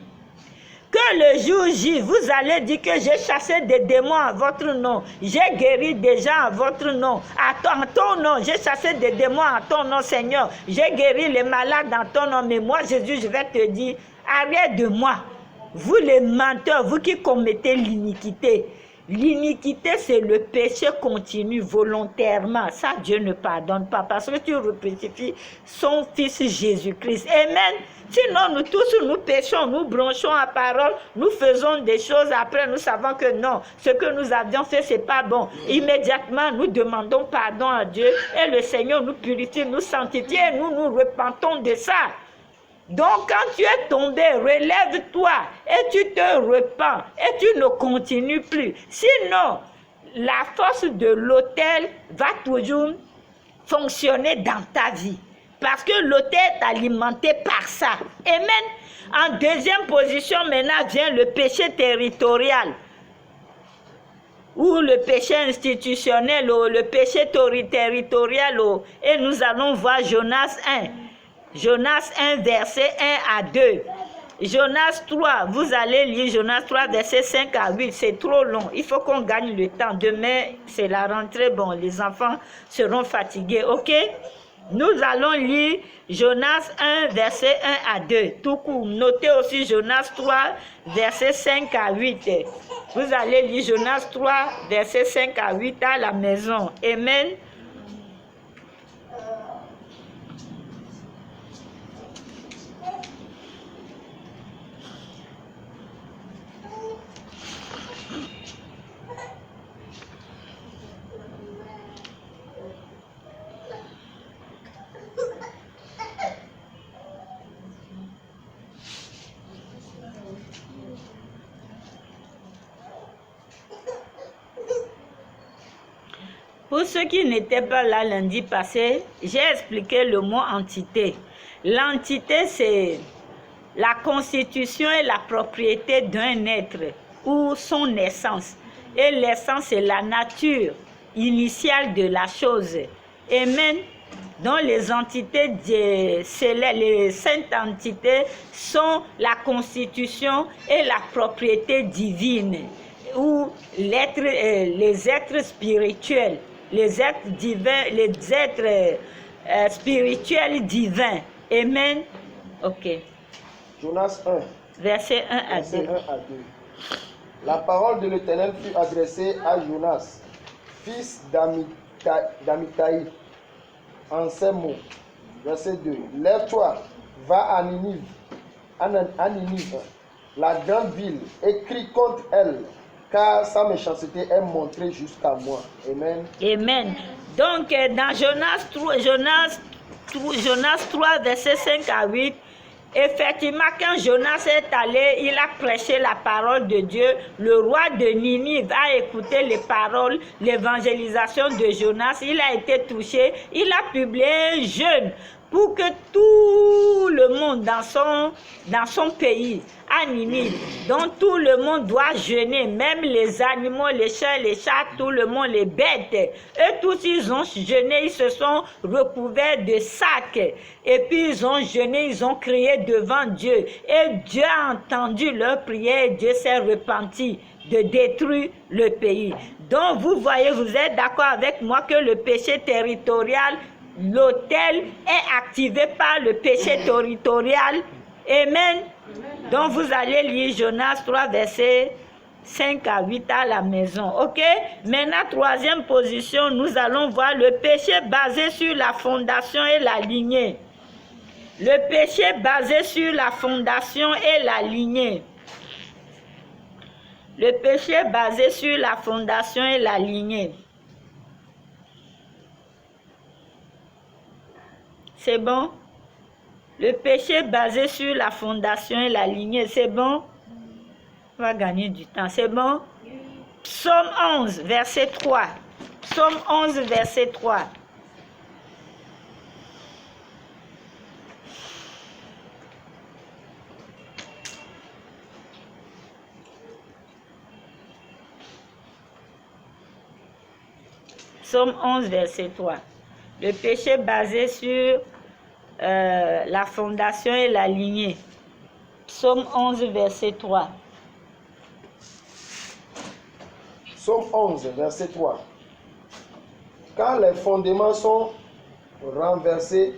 que le jour J, vous allez dire que j'ai chassé des démons en votre nom, j'ai guéri des gens en votre nom, en ton nom, j'ai chassé des démons en ton nom, Seigneur, j'ai guéri les malades en ton nom. Mais moi, Jésus, je vais te dire, arrête de moi, vous les menteurs, vous qui commettez l'iniquité. L'iniquité, c'est le péché continu volontairement. Ça, Dieu ne pardonne pas parce que tu recrucifies son Fils Jésus-Christ. Amen. Sinon, nous tous, nous péchons, nous bronchons à parole, nous faisons des choses. Après, nous savons que non, ce que nous avions fait, c'est pas bon. Immédiatement, nous demandons pardon à Dieu et le Seigneur nous purifie, nous sanctifie et nous nous repentons de ça. Donc, quand tu es tombé, relève-toi et tu te repens et tu ne continues plus. Sinon, la force de l'autel va toujours fonctionner dans ta vie. Parce que l'autel est alimenté par ça. Amen. En deuxième position, maintenant vient le péché territorial. Ou le péché institutionnel, ou le péché territorial. Et nous allons voir Jonas 1. Jonas 1, verset 1 à 2. Jonas 3, vous allez lire Jonas 3, verset 5 à 8. C'est trop long. Il faut qu'on gagne le temps. Demain, c'est la rentrée. Bon, les enfants seront fatigués. OK? Nous allons lire Jonas 1, verset 1 à 2. Tout court. Notez aussi Jonas 3, verset 5 à 8. Vous allez lire Jonas 3, verset 5 à 8 à la maison. Amen. Pour ceux qui n'étaient pas là lundi passé, j'ai expliqué le mot entité. L'entité, c'est la constitution et la propriété d'un être ou son essence. Et l'essence, c'est la nature initiale de la chose. Amen. Donc les entités, les saintes entités sont la constitution et la propriété divine, ou les êtres spirituels. Les êtres divins, les êtres spirituels divins. Amen. Ok. Jonas 1, verset 1 à verset 2. 1 à 2. La parole de l'Éternel fut adressée à Jonas, fils d'Amittai, en ces mots. Verset 2. Lève-toi, va à Ninive, la grande ville, et crie contre elle, car sa méchanceté est montrée jusqu'à moi. Amen. Amen. Donc, dans Jonas 3, verset 5 à 8, effectivement, quand Jonas est allé, il a prêché la parole de Dieu. Le roi de Ninive a écouté les paroles, l'évangélisation de Jonas. Il a été touché. Il a publié un jeûne pour que tout le monde dans son pays, à Ninive, dont tout le monde doit jeûner, même les animaux, les chiens, les chats, tout le monde, les bêtes. Eux tous, ils ont jeûné, ils se sont recouverts de sacs. Et puis ils ont jeûné, ils ont crié devant Dieu. Et Dieu a entendu leur prière et Dieu s'est repenti de détruire le pays. Donc vous voyez, vous êtes d'accord avec moi que le péché territorial, l'autel est activé par le péché territorial. Amen. Donc vous allez lire Jonas 3, verset 5 à 8 à la maison. Ok? Maintenant, troisième position, nous allons voir le péché basé sur la fondation et la lignée. Le péché basé sur la fondation et la lignée. Le péché basé sur la fondation et la lignée. C'est bon? Le péché basé sur la fondation et la lignée, c'est bon? On va gagner du temps, c'est bon? Psaume 11, verset 3. Psaume 11, verset 3. Psaume 11, verset 3. Le péché basé sur la fondation et la lignée. Psaume 11, verset 3. Psaume 11, verset 3. Quand les fondements sont renversés,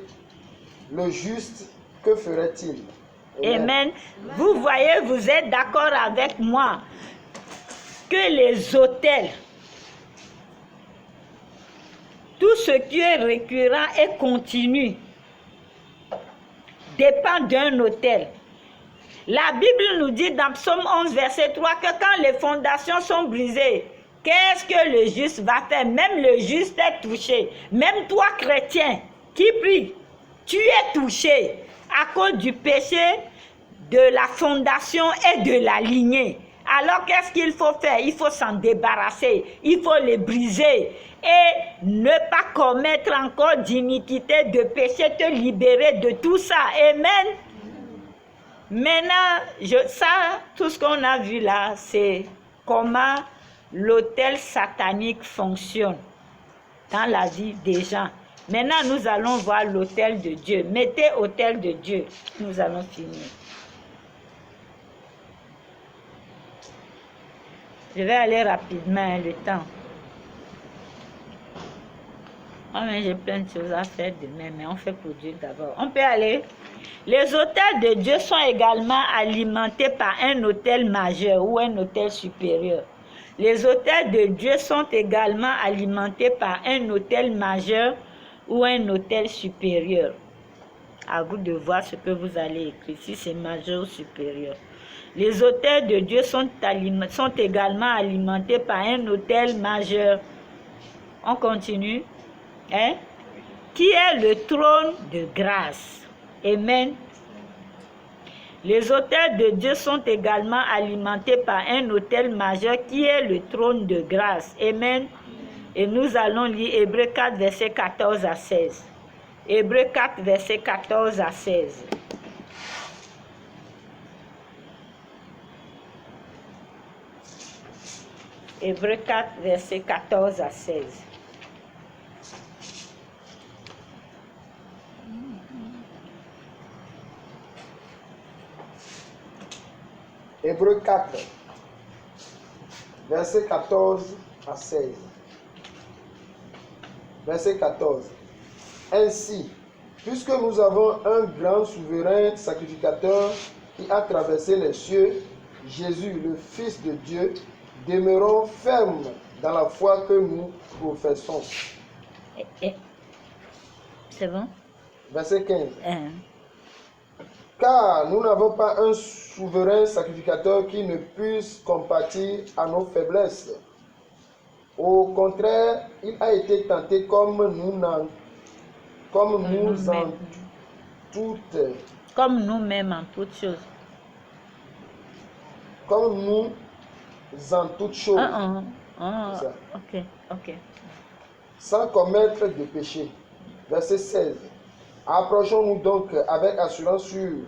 le juste, que ferait-il? Amen. Vous voyez, vous êtes d'accord avec moi que les autels, tout ce qui est récurrent et continu, dépend d'un autel. La Bible nous dit dans Psaume 11, verset 3, que quand les fondations sont brisées, qu'est-ce que le juste va faire? Même le juste est touché. Même toi, chrétien, qui prie, tu es touché à cause du péché de la fondation et de la lignée. Alors, qu'est-ce qu'il faut faire? Il faut s'en débarrasser. Il faut les briser. Et ne pas commettre encore d'iniquité, de péché, te libérer de tout ça. Amen. Maintenant, tout ce qu'on a vu là, c'est comment l'autel satanique fonctionne dans la vie des gens. Maintenant, nous allons voir l'autel de Dieu. Mettez autel de Dieu. Nous allons finir. Je vais aller rapidement, le temps. Oh, mais j'ai plein de choses à faire demain, mais on fait pour Dieu d'abord. On peut aller. Les autels de Dieu sont également alimentés par un autel majeur ou un autel supérieur. Les autels de Dieu sont également alimentés par un autel majeur ou un autel supérieur. À vous de voir ce que vous allez écrire, si c'est majeur ou supérieur. Les autels de Dieu sont également alimentés par un autel majeur. On continue. Hein? Qui est le trône de grâce. Amen. Les autels de Dieu sont également alimentés par un autel majeur qui est le trône de grâce. Amen. Et nous allons lire Hébreux 4, verset 14 à 16. Hébreux 4, verset 14 à 16. Hébreux 4, verset 14 à 16. Hébreux 4, verset 14 à 16. Verset 14. Ainsi, puisque nous avons un grand souverain sacrificateur qui a traversé les cieux, Jésus, le Fils de Dieu, demeurons fermes dans la foi que nous professons. C'est bon? Verset 15. Car nous n'avons pas un souverain sacrificateur qui ne puisse compatir à nos faiblesses. Au contraire, il a été tenté comme nous en nous-mêmes en toutes choses. Comme nous en toutes choses. C'est ça. Ok. Sans commettre de péché. Verset 16. Approchons-nous donc avec assurance du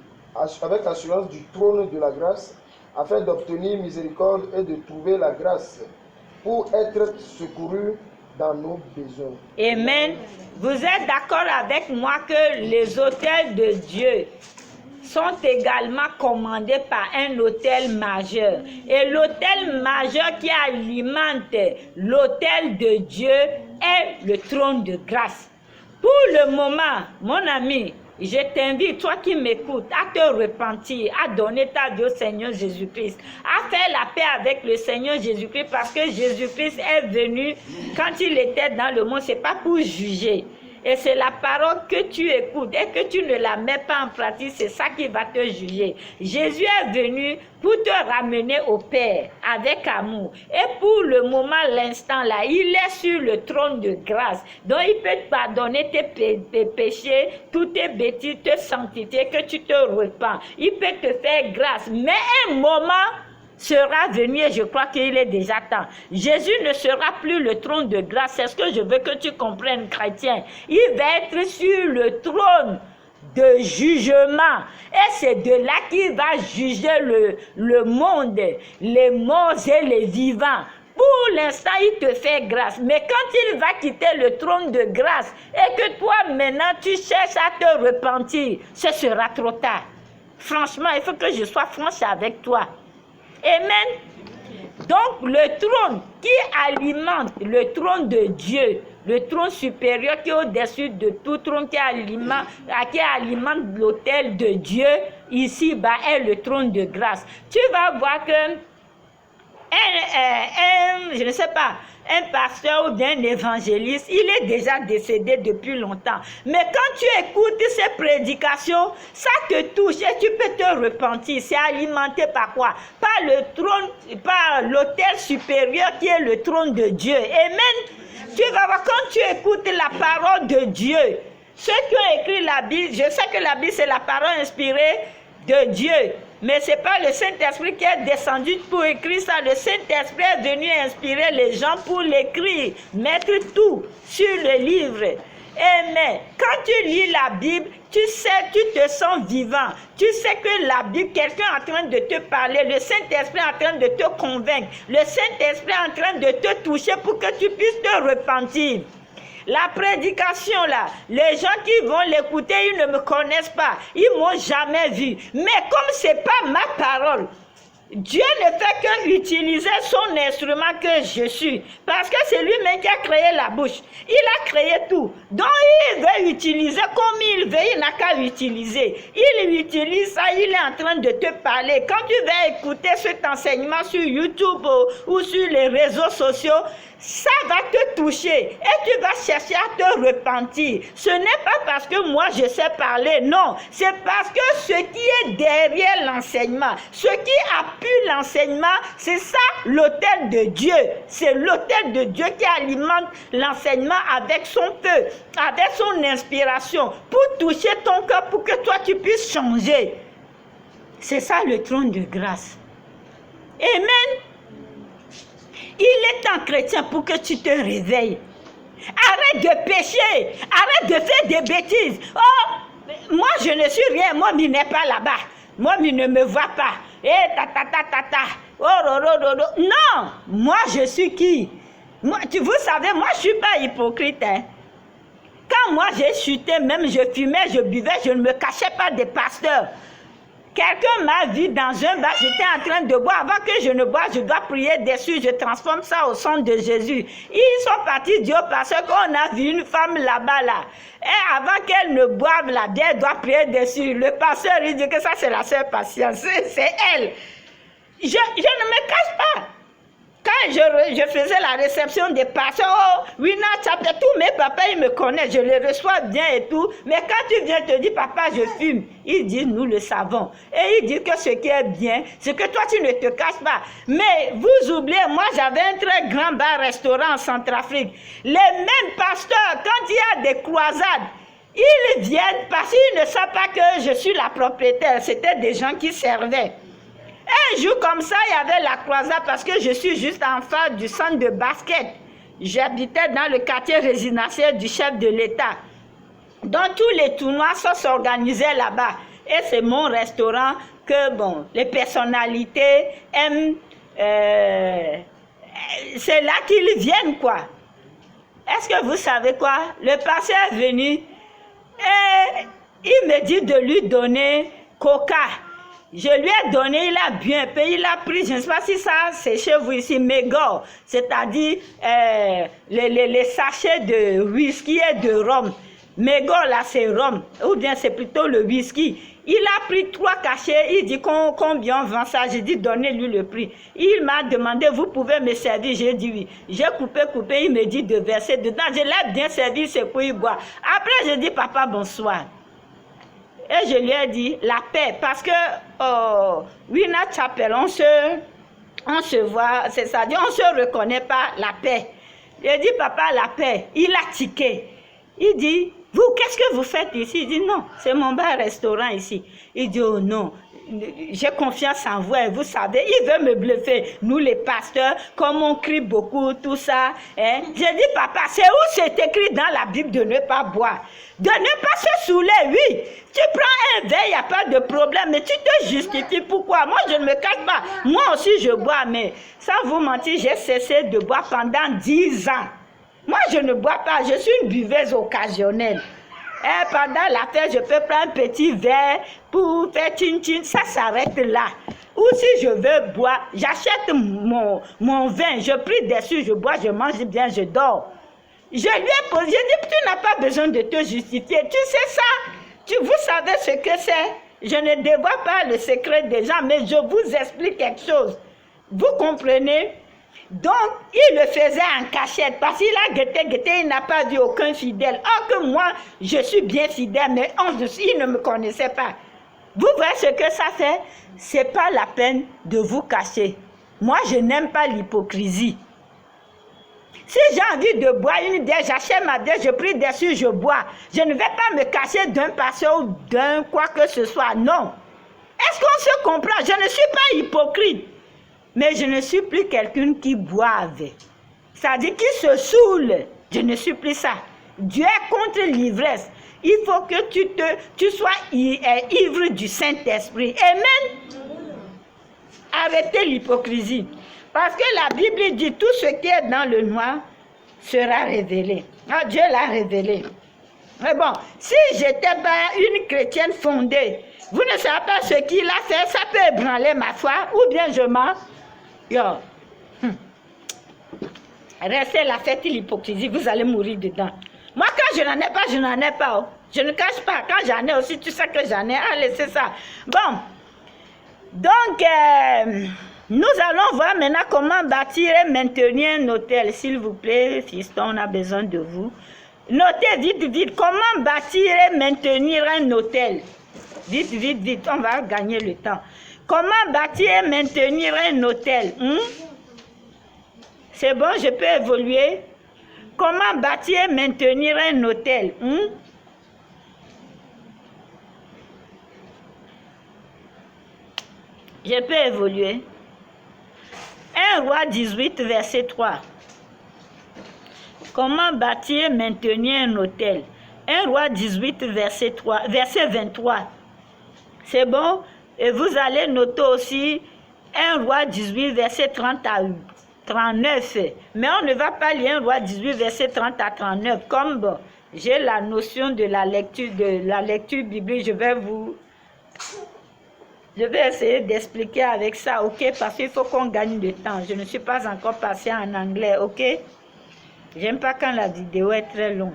trône de la grâce, afin d'obtenir miséricorde et de trouver la grâce pour être secourus dans nos besoins. Amen. Vous êtes d'accord avec moi que les autels de Dieu sont également commandés par un autel majeur. Et l'autel majeur qui alimente l'autel de Dieu est le trône de grâce. Pour le moment, mon ami, je t'invite, toi qui m'écoutes, à te repentir, à donner ta vie au Seigneur Jésus-Christ, à faire la paix avec le Seigneur Jésus-Christ, parce que Jésus-Christ est venu quand il était dans le monde, c'est pas pour juger. Et c'est la parole que tu écoutes et que tu ne la mets pas en pratique, c'est ça qui va te juger. Jésus est venu pour te ramener au Père avec amour. Et pour le moment, l'instant là, il est sur le trône de grâce. Donc il peut te pardonner tes péchés, toutes tes bêtises, tes sanctités, que tu te repens. Il peut te faire grâce. Mais un moment sera venu et je crois qu'il est déjà temps. Jésus ne sera plus le trône de grâce. C'est ce que je veux que tu comprennes, chrétien. Il va être sur le trône de jugement. Et c'est de là qu'il va juger le monde, les morts et les vivants. Pour l'instant, il te fait grâce. Mais quand il va quitter le trône de grâce et que toi, maintenant, tu cherches à te repentir, ce sera trop tard. Franchement, il faut que je sois franche avec toi. Amen. Donc, le trône qui alimente le trône de Dieu, le trône supérieur qui est au-dessus de tout trône qui alimente l'autel de Dieu, ici-bas est le trône de grâce. Tu vas voir que je ne sais pas, un pasteur ou bien un évangéliste, il est déjà décédé depuis longtemps. Mais quand tu écoutes ces prédications, ça te touche et tu peux te repentir. C'est alimenté par quoi? Par le trône, par l'autel supérieur qui est le trône de Dieu. Amen. Tu vas voir, quand tu écoutes la parole de Dieu, ceux qui ont écrit la Bible, je sais que la Bible c'est la parole inspirée de Dieu. Mais ce n'est pas le Saint-Esprit qui est descendu pour écrire ça. Le Saint-Esprit est venu inspirer les gens pour l'écrire, mettre tout sur le livre. Mais quand tu lis la Bible, tu sais, tu te sens vivant. Tu sais que la Bible, quelqu'un est en train de te parler. Le Saint-Esprit est en train de te convaincre. Le Saint-Esprit est en train de te toucher pour que tu puisses te repentir. La prédication là, les gens qui vont l'écouter, ils ne me connaissent pas, ils ne m'ont jamais vu. Mais comme ce n'est pas ma parole, Dieu ne fait que utiliser son instrument que je suis. Parce que c'est lui-même qui a créé la bouche. Il a créé tout. Donc il veut utiliser comme il veut, il n'a qu'à utiliser. Il utilise ça, il est en train de te parler. Quand tu vas écouter cet enseignement sur YouTube ou sur les réseaux sociaux, ça va te toucher et tu vas chercher à te repentir. Ce n'est pas parce que moi je sais parler, non. C'est parce que ce qui est derrière l'enseignement, ce qui appuie l'enseignement, c'est ça l'autel de Dieu. C'est l'autel de Dieu qui alimente l'enseignement avec son feu, avec son inspiration, pour toucher ton cœur, pour que toi tu puisses changer. C'est ça le trône de grâce. Amen. Il est temps, chrétien, pour que tu te réveilles. Arrête de pécher. Arrête de faire des bêtises. Oh, moi, je ne suis rien. Moi, il n'est pas là-bas. Moi, il ne me voit pas. Oh, non, moi, je suis qui? Moi, vous savez, moi, je ne suis pas hypocrite. Hein. Quand moi, j'ai chuté, même je fumais, je buvais, je ne me cachais pas des pasteurs. Quelqu'un m'a vu dans un bar, j'étais en train de boire. Avant que je ne boive, je dois prier dessus. Je transforme ça au sang de Jésus. Ils sont partis Dieu parce qu'on a vu une femme là-bas, là. Et avant qu'elle ne boive la bière, elle doit prier dessus. Le pasteur, il dit que ça, c'est la sœur Patience. C'est elle. Je ne me cache pas. Quand je faisais la réception des pasteurs, Wina Chapel, tous mes papas, ils me connaissent, je les reçois bien et tout. Mais quand tu viens te dire, papa, je fume, ils disent, nous le savons. Et ils disent que ce qui est bien, c'est que toi, tu ne te caches pas. Mais vous oubliez, moi, j'avais un très grand bar-restaurant en Centrafrique. Les mêmes pasteurs, quand il y a des croisades, ils viennent parce qu'ils ne savent pas que je suis la propriétaire. C'était des gens qui servaient. Un jour comme ça, il y avait la croisade parce que je suis juste en face du centre de basket. J'habitais dans le quartier résidentiel du chef de l'État. Donc tous les tournois s'organisaient là-bas. Et c'est mon restaurant que, bon, les personnalités aiment. C'est là qu'ils viennent, quoi. Est-ce que vous savez quoi? Le pasteur est venu et il me dit de lui donner coca. Je lui ai donné, il a bu un peu, il a pris, je ne sais pas si ça c'est chez vous ici, mégot, c'est-à-dire les sachets de whisky et de rhum. Mégot là c'est rhum, ou bien c'est plutôt le whisky. Il a pris 3 cachets, il dit combien on vend ça, j'ai dit donnez-lui le prix. Il m'a demandé, vous pouvez me servir, j'ai dit oui. J'ai coupé, il me dit de verser dedans, je l'ai bien servi, c'est pour y boire. Après j'ai dit papa bonsoir. Et je lui ai dit la paix, parce que Wina Chapel, on se voit, c'est-à-dire on ne se reconnaît pas la paix. J'ai dit papa la paix, il a tiqué. Il dit, vous, qu'est-ce que vous faites ici? Il dit non, c'est mon bar-restaurant ici. Il dit oh non, j'ai confiance en vous et vous savez, il veut me bluffer. Nous les pasteurs, comme on crie beaucoup, tout ça. Hein? J'ai dit papa, c'est où c'est écrit dans la Bible de ne pas boire? De ne pas se saouler, oui. Tu prends un verre, il n'y a pas de problème, mais tu te justifies. Pourquoi? Moi, je ne me cache pas. Moi aussi, je bois, mais sans vous mentir, j'ai cessé de boire pendant 10 ans. Moi, je ne bois pas, je suis une buveuse occasionnelle. Et pendant la fête, je peux prendre un petit verre pour faire tchin-tchin, ça s'arrête là. Ou si je veux boire, j'achète mon vin, je prie dessus, je bois, je mange bien, je dors. Je lui ai posé, j'ai dit, tu n'as pas besoin de te justifier. Tu sais ça? Vous savez ce que c'est? Je ne dévoile pas le secret des gens, mais je vous explique quelque chose. Vous comprenez? Donc, il le faisait en cachette parce qu'il a guetté, il n'a pas vu aucun fidèle. Or que moi, je suis bien fidèle, mais il ne me connaissait pas. Vous voyez ce que ça fait? Ce n'est pas la peine de vous cacher. Moi, je n'aime pas l'hypocrisie. Si j'ai envie de boire une bière, j'achète ma bière, je prie dessus, je bois. Je ne vais pas me cacher d'un pasteur ou d'un quoi que ce soit. Non. Est-ce qu'on se comprend? Je ne suis pas hypocrite. Mais je ne suis plus quelqu'un qui boive. C'est-à-dire qui se saoule. Je ne suis plus ça. Dieu est contre l'ivresse. Il faut que tu sois ivre du Saint-Esprit. Amen. Arrêtez l'hypocrisie. Parce que la Bible dit tout ce qui est dans le noir sera révélé. Ah, Dieu l'a révélé. Mais bon, si j'étais pas une chrétienne fondée, vous ne savez pas ce qu'il a fait, ça peut ébranler ma foi, ou bien je mens. Yo. Restez la fête l'hypocrisie, vous allez mourir dedans. Moi, quand je n'en ai pas, je n'en ai pas. Oh. Je ne cache pas. Quand j'en ai aussi, tu sais que j'en ai. Allez, c'est ça. Bon. Donc, nous allons voir maintenant comment bâtir et maintenir un hôtel. S'il vous plaît, fiston, on a besoin de vous. Notez vite, vite. Comment bâtir et maintenir un hôtel? Vite, vite, vite. On va gagner le temps. Comment bâtir et maintenir un hôtel? C'est bon, je peux évoluer. Comment bâtir et maintenir un hôtel? Je peux évoluer. 1 Roi 18, verset 3. Comment bâtir et maintenir un hôtel? 1 Roi 18, verset 23. C'est bon? Et vous allez noter aussi 1 Roi 18, verset 30 à 39. Mais on ne va pas lire 1 Roi 18, verset 30 à 39. Comme bon, j'ai la notion de la lecture biblique, je vais vous Je vais essayer d'expliquer avec ça, ok? Parce qu'il faut qu'on gagne du temps. Je ne suis pas encore passée en anglais, ok? J'aime pas quand la vidéo est très longue.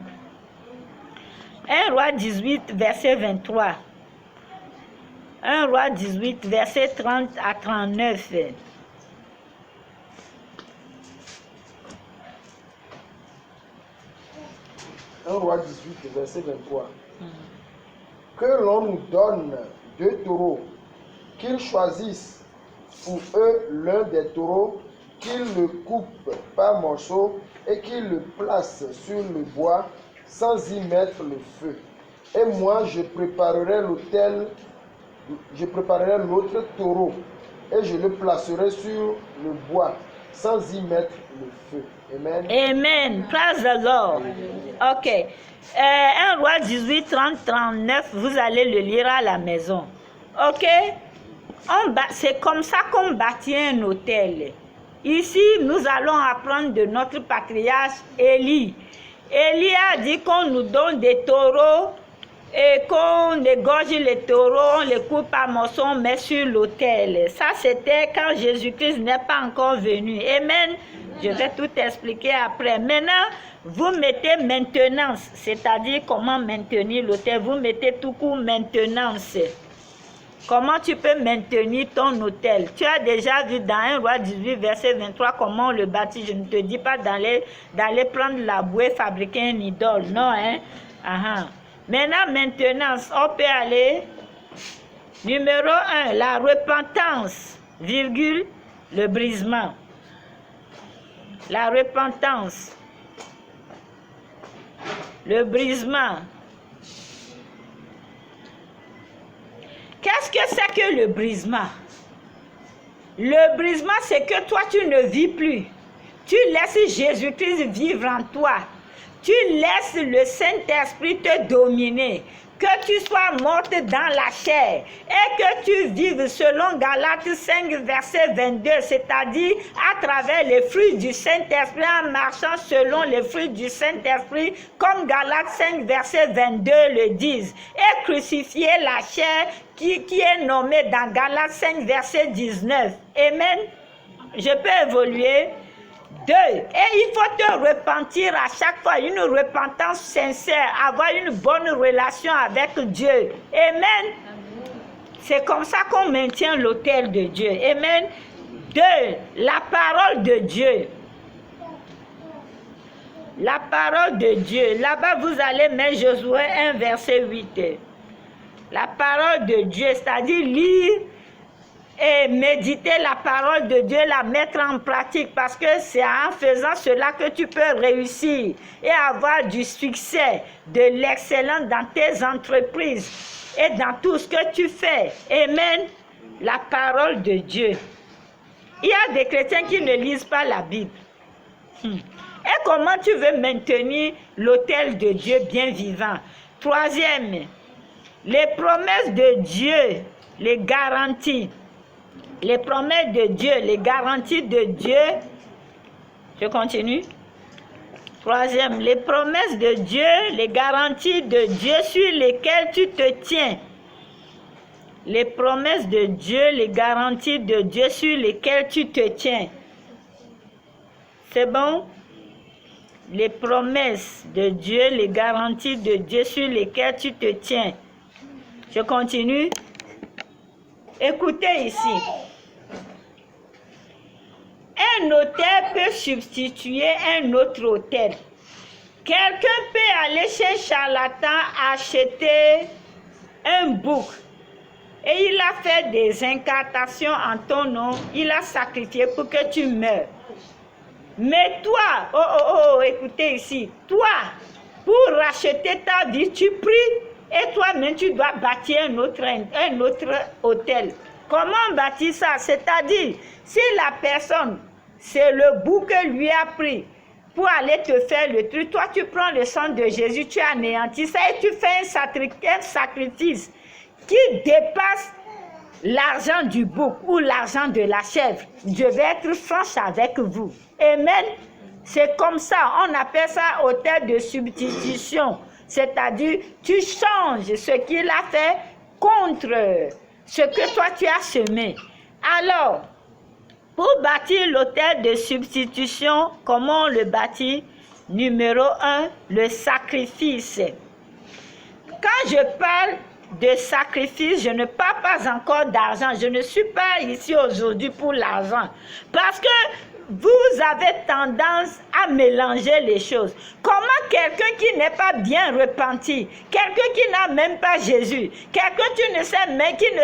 1 Roi 18, verset 23. 1 Roi 18, verset 30 à 39. 1 Roi 18, verset 23. Que l'on nous donne 2 taureaux, qu'ils choisissent pour eux l'un des taureaux, qu'ils le coupent par morceaux et qu'ils le placent sur le bois sans y mettre le feu. Et moi, je préparerai l'autre taureau et je le placerai sur le bois sans y mettre le feu. Amen. Amen. Praise the Lord. Ok. 1 Roi 18, 30, 39, vous allez le lire à la maison. Ok? C'est comme ça qu'on bâtit un hôtel. Ici, nous allons apprendre de notre patriarche Élie. Élie a dit qu'on nous donne des taureaux et qu'on égorge les taureaux, on les coupe par morceaux, on met sur l'autel. Ça, c'était quand Jésus-Christ n'est pas encore venu. Amen. Je vais tout expliquer après. Maintenant, vous mettez maintenance, c'est-à-dire comment maintenir l'autel. Vous mettez tout court maintenance. Comment tu peux maintenir ton hôtel? Tu as déjà vu dans 1 Roi 18, verset 23, comment on le bâtit. Je ne te dis pas d'aller prendre la bouée, fabriquer une idole. Non, hein? Maintenant, maintenance, on peut aller. Numéro 1, la repentance, virgule, le brisement. La repentance, le brisement. Qu'est-ce que c'est que le brisement? Le brisement, c'est que toi, tu ne vis plus. Tu laisses Jésus-Christ vivre en toi. Tu laisses le Saint-Esprit te dominer. Que tu sois morte dans la chair et que tu vives selon Galates 5, verset 22, c'est-à-dire à travers les fruits du Saint-Esprit, en marchant selon les fruits du Saint-Esprit, comme Galates 5, verset 22 le disent, et crucifier la chair qui est nommée dans Galates 5, verset 19. Amen. Je peux évoluer. 2. Et il faut te repentir à chaque fois, une repentance sincère, avoir une bonne relation avec Dieu. Amen. C'est comme ça qu'on maintient l'autel de Dieu. Amen. 2. La parole de Dieu. La parole de Dieu. Là-bas, vous allez mettre Josué 1, verset 8. La parole de Dieu, c'est-à-dire lire et méditer la parole de Dieu, la mettre en pratique, parce que c'est en faisant cela que tu peux réussir et avoir du succès, de l'excellence dans tes entreprises et dans tout ce que tu fais. Amen. La parole de Dieu. Il y a des chrétiens qui ne lisent pas la Bible. Et comment tu veux maintenir l'autel de Dieu bien vivant? 3e, les promesses de Dieu, les garanties. Les promesses de Dieu, les garanties de Dieu. Je continue. 3e, les promesses de Dieu, les garanties de Dieu sur lesquelles tu te tiens. Les promesses de Dieu, les garanties de Dieu sur lesquelles tu te tiens. C'est bon? Les promesses de Dieu, les garanties de Dieu sur lesquelles tu te tiens. Je continue. Écoutez ici. Un autel peut substituer un autre autel. Quelqu'un peut aller chez charlatan acheter un bouc et il a fait des incantations en ton nom, il a sacrifié pour que tu meurs. Mais toi, écoutez ici, toi, pour racheter ta vie, tu pries et toi-même tu dois bâtir un autre autel. Comment bâtir ça? C'est-à-dire, si la personne, c'est le bout que lui a pris pour aller te faire le truc, toi tu prends le sang de Jésus, tu anéantis ça et tu fais un sacrifice qui dépasse l'argent du bouc ou l'argent de la chèvre. Je vais être franche avec vous. Amen. C'est comme ça, on appelle ça autel de substitution. C'est-à-dire, tu changes ce qu'il a fait contre ce que toi tu as semé. Alors, pour bâtir l'autel de substitution, comment on le bâtit? Numéro 1, le sacrifice. Quand je parle de sacrifice, je ne parle pas encore d'argent. Je ne suis pas ici aujourd'hui pour l'argent. Parce que vous avez tendance à mélanger les choses. Comment quelqu'un qui n'est pas bien repenti, quelqu'un qui n'a même pas Jésus, quelqu'un qui ne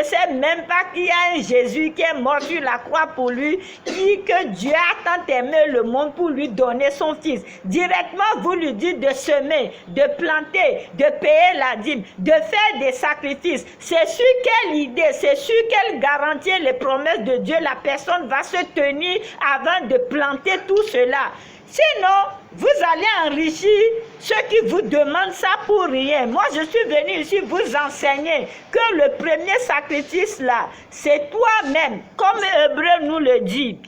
sait même pas qu'il y a un Jésus qui est mort sur la croix pour lui, que Dieu a tant aimé le monde pour lui donner son fils. Directement, vous lui dites de semer, de planter, de payer la dîme, de faire des sacrifices. C'est sur quelle idée, c'est sur quelle garantie les promesses de Dieu la personne va se tenir avant de planter tout cela. Sinon, vous allez enrichir ceux qui vous demandent ça pour rien. Moi, je suis venu ici vous enseigner que le premier sacrifice là, c'est toi-même, comme Hébreu nous le dit.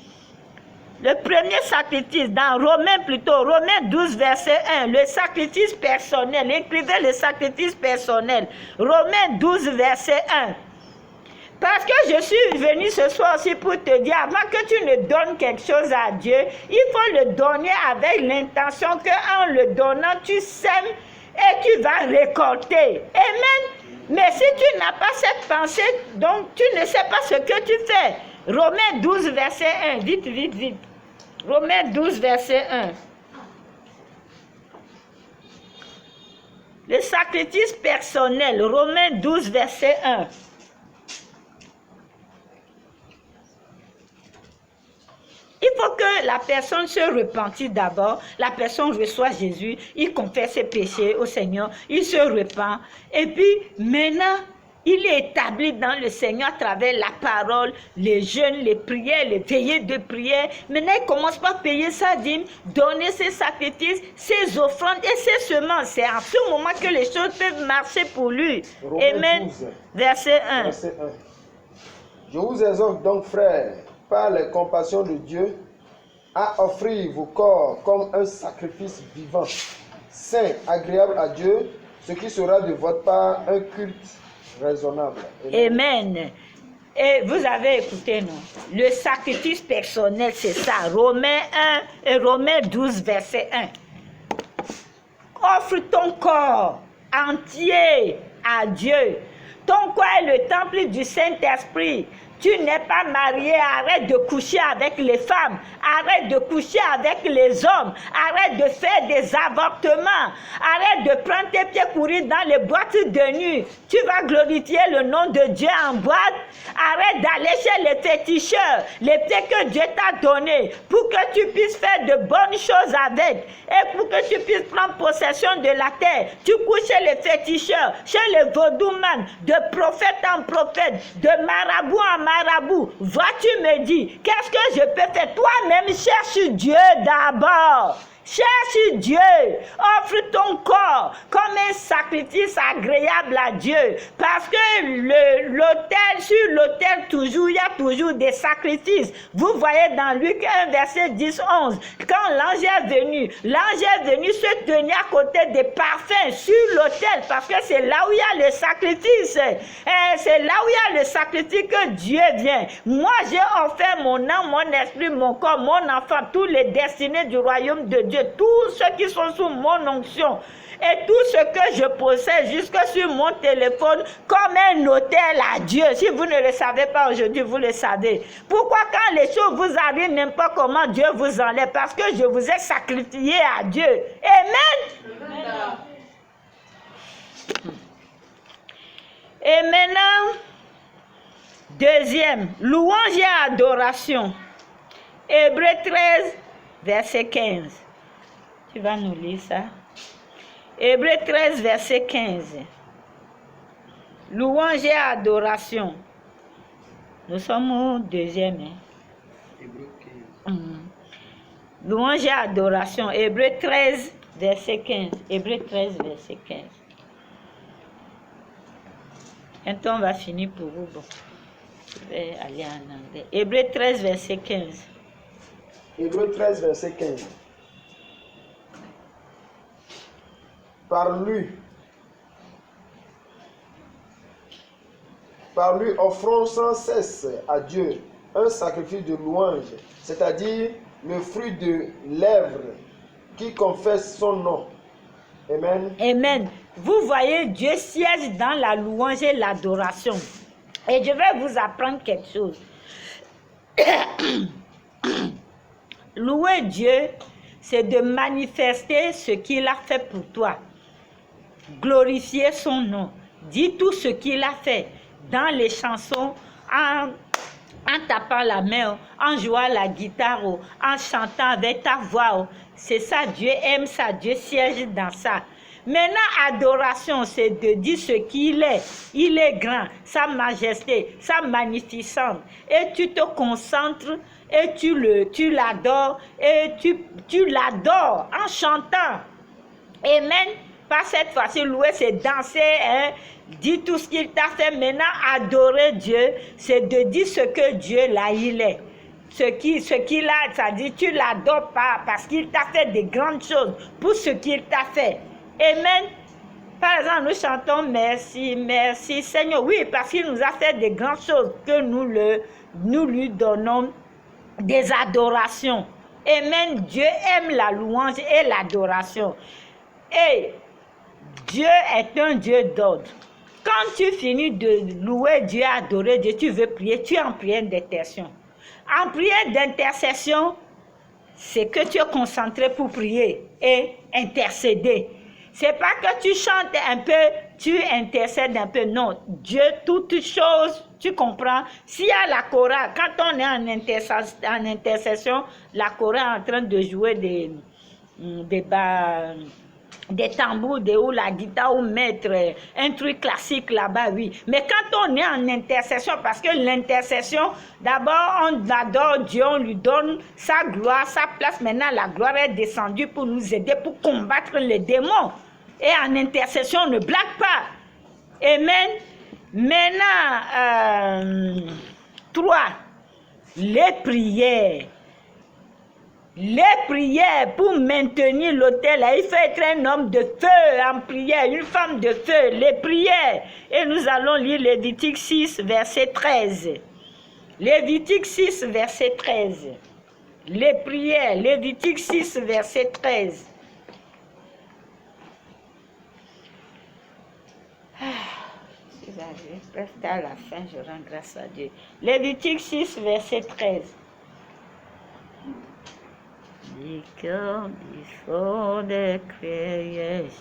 Le premier sacrifice, dans Romains 12, verset 1, le sacrifice personnel, écrivez le sacrifice personnel. Romains 12, verset 1. Parce que je suis venu ce soir aussi pour te dire, avant que tu ne donnes quelque chose à Dieu, il faut le donner avec l'intention qu'en le donnant, tu sèmes et tu vas récolter. Amen. Mais si tu n'as pas cette pensée, donc tu ne sais pas ce que tu fais. Romains 12, verset 1. Vite, vite, vite. Romains 12, verset 1. Le sacrifice personnel. Romains 12, verset 1. Il faut que la personne se repentisse d'abord, la personne reçoit Jésus, il confesse ses péchés au Seigneur, il se repent, et puis maintenant, il est établi dans le Seigneur à travers la parole, les jeûnes, les prières, les veillées de prière. Maintenant, il commence par payer sa dîme, donner ses sacrifices, ses offrandes et ses semences. C'est en ce moment que les choses peuvent marcher pour lui. Amen. 12, verset 1. Verset 1. Je vous exhorte donc, frères, par les compassions de Dieu, à offrir vos corps comme un sacrifice vivant, saint, agréable à Dieu, ce qui sera de votre part un culte raisonnable. Amen. Et vous avez écouté, non? Le sacrifice personnel, c'est ça. Romains 1 et Romains 12, verset 1. Offre ton corps entier à Dieu. Ton corps est le temple du Saint-Esprit. Tu n'es pas marié, arrête de coucher avec les femmes, arrête de coucher avec les hommes, arrête de faire des avortements, arrête de prendre tes pieds courir dans les boîtes de nuit. Tu vas glorifier le nom de Dieu en boîte. Arrête d'aller chez les féticheurs, les pieds que Dieu t'a donnés pour que tu puisses faire de bonnes choses avec et pour que tu puisses prendre possession de la terre. Tu couches chez les féticheurs, chez les vaudoumanes, de prophète en prophète, de marabout en marabout. Vois-tu me dire, qu'est-ce que je peux faire? Toi-même, cherche Dieu d'abord. Cherche Dieu, offre ton corps comme un sacrifice agréable à Dieu. Parce que sur l'autel, toujours, il y a toujours des sacrifices. Vous voyez dans Luc 1, verset 10-11, quand l'ange est venu se tenir à côté des parfums sur l'autel, parce que c'est là où il y a le sacrifice. Et c'est là où il y a le sacrifice que Dieu vient. Moi, j'ai offert mon âme, mon esprit, mon corps, mon enfant, tous les destinés du royaume de Dieu. Tous ceux qui sont sous mon onction et tout ce que je possède jusque sur mon téléphone comme un autel à Dieu. Si vous ne le savez pas aujourd'hui, vous le savez. Pourquoi quand les choses vous arrivent n'importe comment, Dieu vous enlève? Parce que je vous ai sacrifié à Dieu. Amen. Amen. Et maintenant, deuxième, louange et adoration. Hébreux 13, verset 15. Tu vas nous lire ça. Hébreux 13, verset 15. Louange et adoration. Nous sommes au deuxième. Hébreux 15. Louange et adoration. Hébreux 13, verset 15. Hébreux 13, verset 15. Un temps on va finir pour vous. Bon. Je vais aller en anglais. Hébreux 13, verset 15. Hébreux 13, verset 15. Par lui, par lui offrons sans cesse à Dieu un sacrifice de louange, c'est-à-dire le fruit de lèvres qui confesse son nom. Amen. Amen. Vous voyez, Dieu siège dans la louange et l'adoration. Et je vais vous apprendre quelque chose. Louer Dieu, c'est de manifester ce qu'il a fait pour toi. Glorifier son nom. Dis tout ce qu'il a fait dans les chansons, en tapant la main, en jouant la guitare, en chantant avec ta voix. C'est ça, Dieu aime ça, Dieu siège dans ça. Maintenant, adoration, c'est de dire ce qu'il est. Il est grand, sa majesté, sa magnificence. Et tu te concentres et tu l'adores et tu l'adores en chantant. Amen. Pas cette fois-ci, louer, c'est danser, hein? Dis tout ce qu'il t'a fait. Maintenant, adorer Dieu, c'est de dire ce que Dieu, là, il est. Ce qu'il a, ça dit, tu l'adores pas parce qu'il t'a fait des grandes choses pour ce qu'il t'a fait. Amen. Par exemple, nous chantons merci, merci Seigneur. Oui, parce qu'il nous a fait des grandes choses que nous lui donnons des adorations. Amen. Dieu aime la louange et l'adoration. Et Dieu est un Dieu d'ordre. Quand tu finis de louer Dieu, adorer Dieu, tu veux prier, tu es en prière d'intercession. En prière d'intercession, c'est que tu es concentré pour prier et intercéder. C'est pas que tu chantes un peu, tu intercèdes un peu. Non, Dieu, toutes choses, tu comprends. S'il y a la chorale, quand on est en intercession, la chorale est en train de jouer des tambours, ou la guitare, ou mettre un truc classique là-bas, oui. Mais quand on est en intercession, parce que l'intercession, d'abord, on adore Dieu, on lui donne sa gloire, sa place. Maintenant, la gloire est descendue pour nous aider, pour combattre les démons. Et en intercession, on ne blague pas. Amen. Maintenant, 3, les prières. Les prières pour maintenir l'autel, il faut être un homme de feu en prière, une femme de feu, les prières. Et nous allons lire Lévitique 6, verset 13. Lévitique 6, verset 13. Les prières, Lévitique 6, verset 13. Presque à la fin, je rends grâce à Dieu. Lévitique 6, verset 13. Because before the creation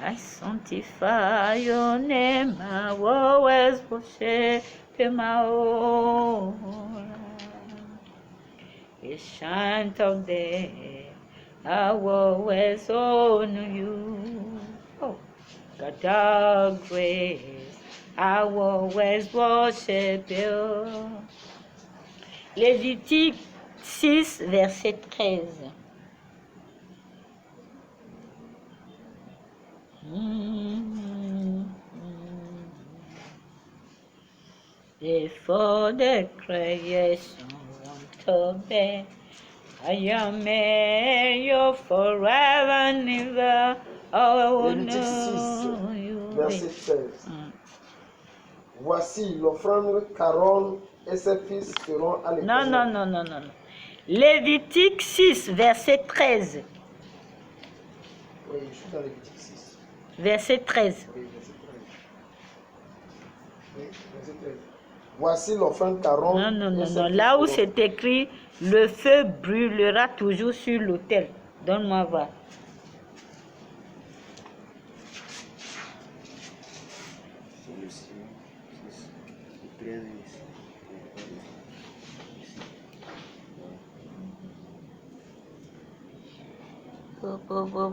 I sanctify your name, I always worship my own. Ancient of days, I always honor you. Oh, God of grace, I always worship you. Lévitique 6, verset 13. Before the creation of man, I am you forever and ever. I will know you. Verset 13. Voici l'offrande qu'Aaron et ses fils seront à l'Éternel. Non. Lévitique 6, verset 13. Oui, je suis dans Lévitique 6. Verset 13. Oui, verset 13. Oui, verset 13. Voici l'offrande qu'Aaron. Non. Là où c'est écrit, le feu brûlera toujours sur l'autel. Donne-moi voir. C'est le 6, le 13.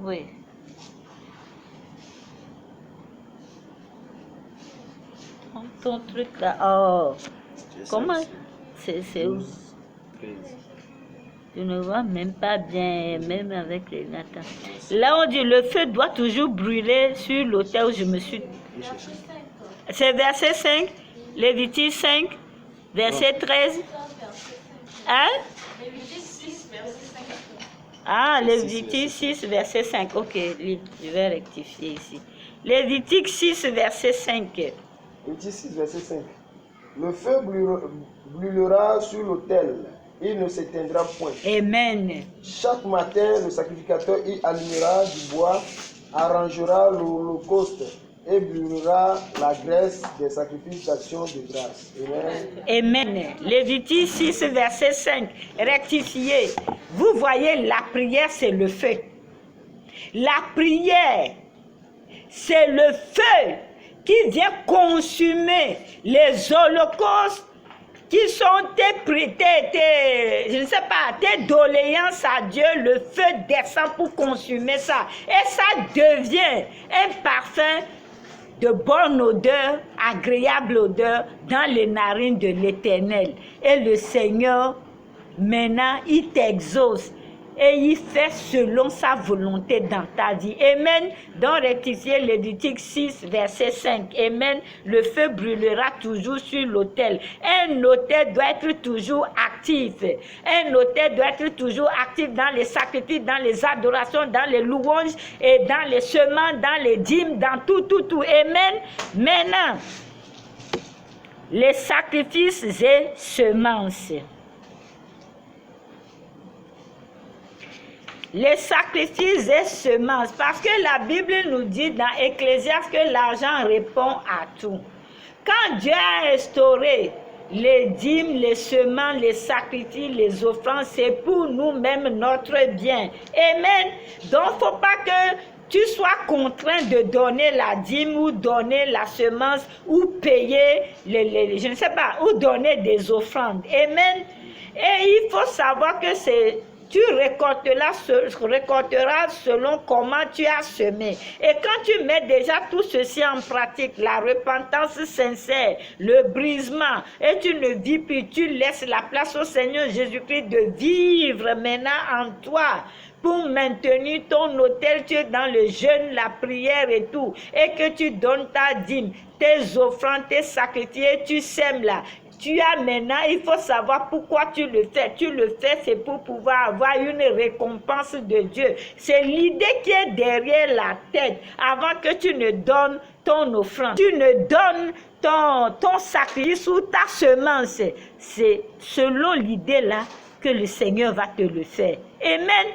Oui. Ton truc là. Oh. Comment? C'est où? 13. Tu ne vois même pas bien, même avec les natins. Là, on dit le feu doit toujours brûler sur l'autel où je me suis. C'est verset 5, Lévitique 5, verset 13. Hein? Lévitique 6, verset 5. Ah, Lévitique 6, verset 5. Ok, je vais rectifier ici. Lévitique 6, verset 5. Lévitique 6, verset 5. Le feu brûlera sur l'autel, il ne s'éteindra point. Amen. Chaque matin, le sacrificateur y allumera du bois, arrangera l'holocauste et brûlera la graisse des sacrifices d'action de grâce. Amen. Amen. Lévitique 6, verset 5. Rectifiez. Vous voyez, la prière, c'est le feu. La prière, c'est le feu qui vient consumer les holocaustes qui sont tes doléances à Dieu. Le feu descend pour consumer ça. Et ça devient un parfum de bonne odeur, agréable odeur dans les narines de l'Éternel. Et le Seigneur, maintenant, il t'exauce et il fait selon sa volonté dans ta vie. Amen. Dans rectifier Lévitique 6, verset 5. Amen. Le feu brûlera toujours sur l'autel. Un autel doit être toujours actif. Un autel doit être toujours actif dans les sacrifices, dans les adorations, dans les louanges et dans les semences, dans les dîmes, dans tout. Amen. Maintenant, les sacrifices et semences. Les sacrifices et semences, parce que la Bible nous dit dans Ecclésiaste que l'argent répond à tout. Quand Dieu a instauré les dîmes, les semences, les sacrifices, les offrandes, c'est pour nous-mêmes notre bien. Amen. Donc, il ne faut pas que tu sois contraint de donner la dîme ou donner la semence ou payer je ne sais pas, ou donner des offrandes. Amen. Et il faut savoir que tu récolteras selon comment tu as semé. Et quand tu mets déjà tout ceci en pratique, la repentance sincère, le brisement, et tu ne vis plus, tu laisses la place au Seigneur Jésus-Christ de vivre maintenant en toi, pour maintenir ton autel, tu es dans le jeûne, la prière et tout, et que tu donnes ta dîme, tes offrandes, tes sacrifices, tu sèmes là. Tu as maintenant, il faut savoir pourquoi tu le fais. Tu le fais, c'est pour pouvoir avoir une récompense de Dieu. C'est l'idée qui est derrière la tête. Avant que tu ne donnes ton offrande, tu ne donnes ton sacrifice ou ta semence. C'est selon l'idée là que le Seigneur va te le faire. Amen.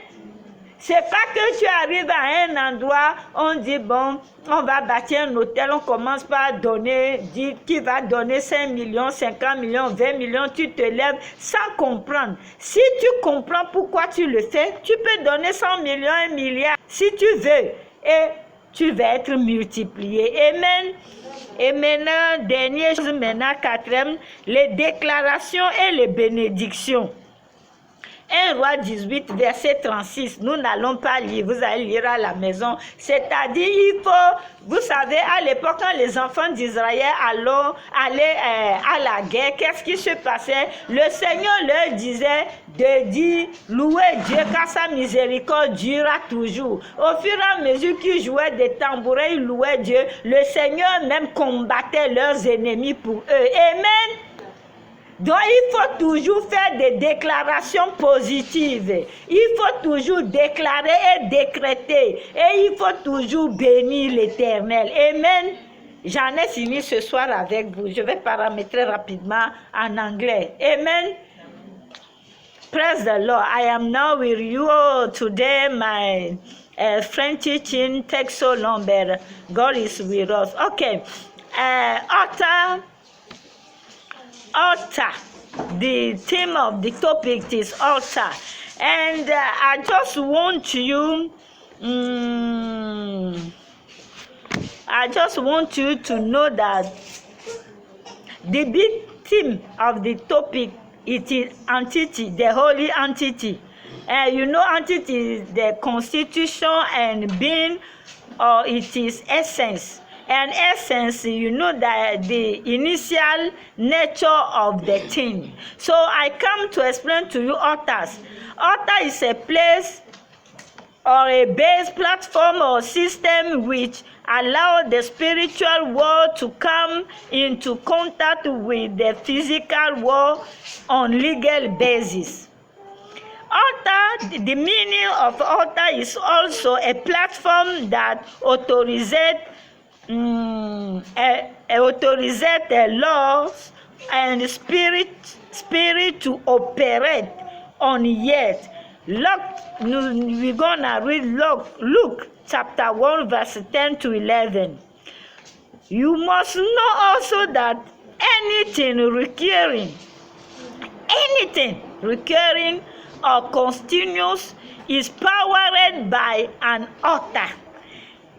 C'est pas que tu arrives à un endroit, on dit bon, on va bâtir un hôtel, on commence par donner, dit qui va donner 5 millions, 50 millions, 20 millions, tu te lèves sans comprendre. Si tu comprends pourquoi tu le fais, tu peux donner 100 millions, 1 milliard, si tu veux, et tu vas être multiplié. Amen. Et maintenant, dernière chose, maintenant, quatrième, les déclarations et les bénédictions. 1 Roi 18, verset 36, nous n'allons pas lire, vous allez lire à la maison. C'est-à-dire, il faut, vous savez, à l'époque, quand les enfants d'Israël allaient à la guerre, qu'est-ce qui se passait? Le Seigneur leur disait de dire, louez Dieu, car sa miséricorde durera toujours. Au fur et à mesure qu'ils jouaient des tambourins, ils louaient Dieu, le Seigneur même combattait leurs ennemis pour eux. Amen. Donc, il faut toujours faire des déclarations positives. Il faut toujours déclarer et décréter. Et il faut toujours bénir l'Éternel. Amen. J'en ai fini ce soir avec vous. Je vais paramétrer rapidement en anglais. Amen. Praise the Lord. I am now with you today. My French teaching takes so long, but God is with us. Okay. Altar. The theme of the topic is altar, and I just want you to know that the big theme of the topic, it is entity, the holy entity. You know, entity is the constitution and being, or it is essence. And essence, you know, that the initial nature of the thing. So I come to explain to you altars. Altar is a place or a base platform or system which allow the spiritual world to come into contact with the physical world on legal basis. Altar, the meaning of altar is also a platform that authorizes autorisait the laws and spirit to operate on yet. We're gonna read Luke chapter 1 verse 10 to 11. You must know also that anything recurring or continuous is powered by an author.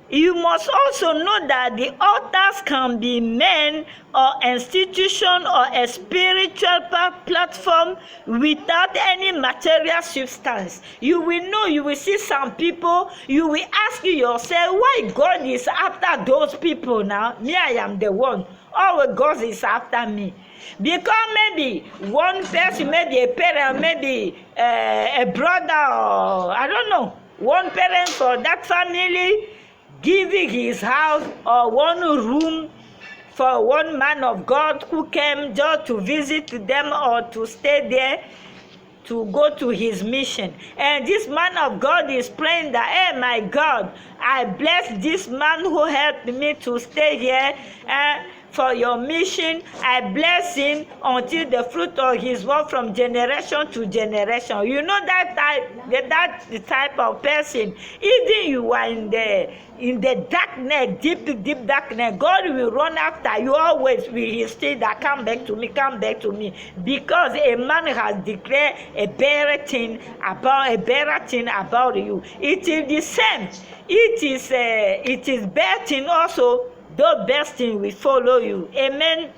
You must also know that the authors can be men or institution or a spiritual platform without any material substance. You will see some people, you will ask yourself why God is after those people now. Me, I am the one. Always God is after me. Because maybe one person, maybe a parent, maybe a brother, or I don't know, one parent for that family, giving his house or one room for one man of God who came just to visit them or to stay there to go to his mission. And this man of God is praying that, hey, my God, I bless this man who helped me to stay here for your mission. I bless him until the fruit of his work from generation to generation. You know that type of person. Even you are in the darkness, deep darkness, God will run after you always with his still that come back to me, because a man has declared a better thing about you. It is the same. It is better thing also. The best thing will follow you. Amen.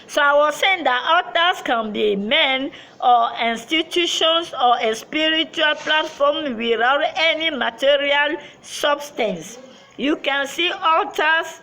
So I was saying that authors can be men or institutions or a spiritual platform without any material substance. You can see authors.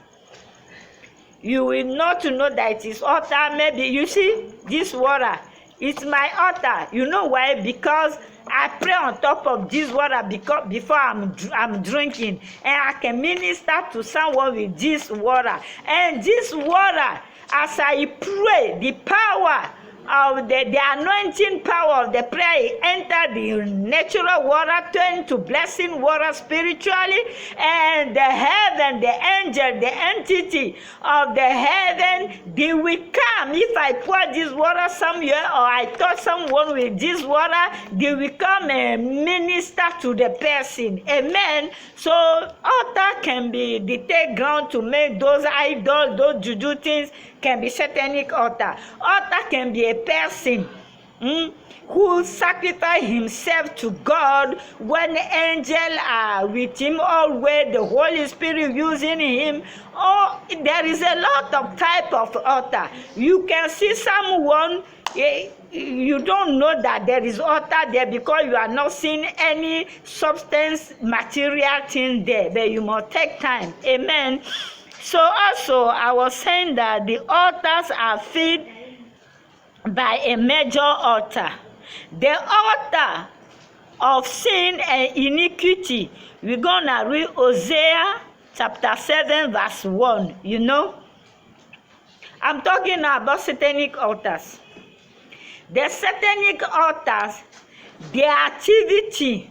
You will not know that it is author. Maybe you see this water. It's my author. You know why? Because I pray on top of this water before I'm drinking, and I can minister to someone with this water. And this water, as I pray, the power of the anointing power of the prayer enter the natural water, turn to blessing water spiritually, and the heaven, the angel, the entity of the heaven, they will come. If I pour this water somewhere or I touch someone with this water, they will come and minister to the person. Amen. So altar can be the take ground to make those idols, those juju things can be satanic altar. Altar can be a person who sacrifice himself to God when the angels are with him always, the Holy Spirit using him. Oh, there is a lot of type of altar. You can see someone, you don't know that there is altar there because you are not seeing any substance, material thing there, but you must take time. Amen. So also, I was saying that the altars are filled by a major altar. The altar of sin and iniquity, we're going to read Hosea chapter 7 verse 1, you know. I'm talking about satanic altars. The satanic altars, their activity,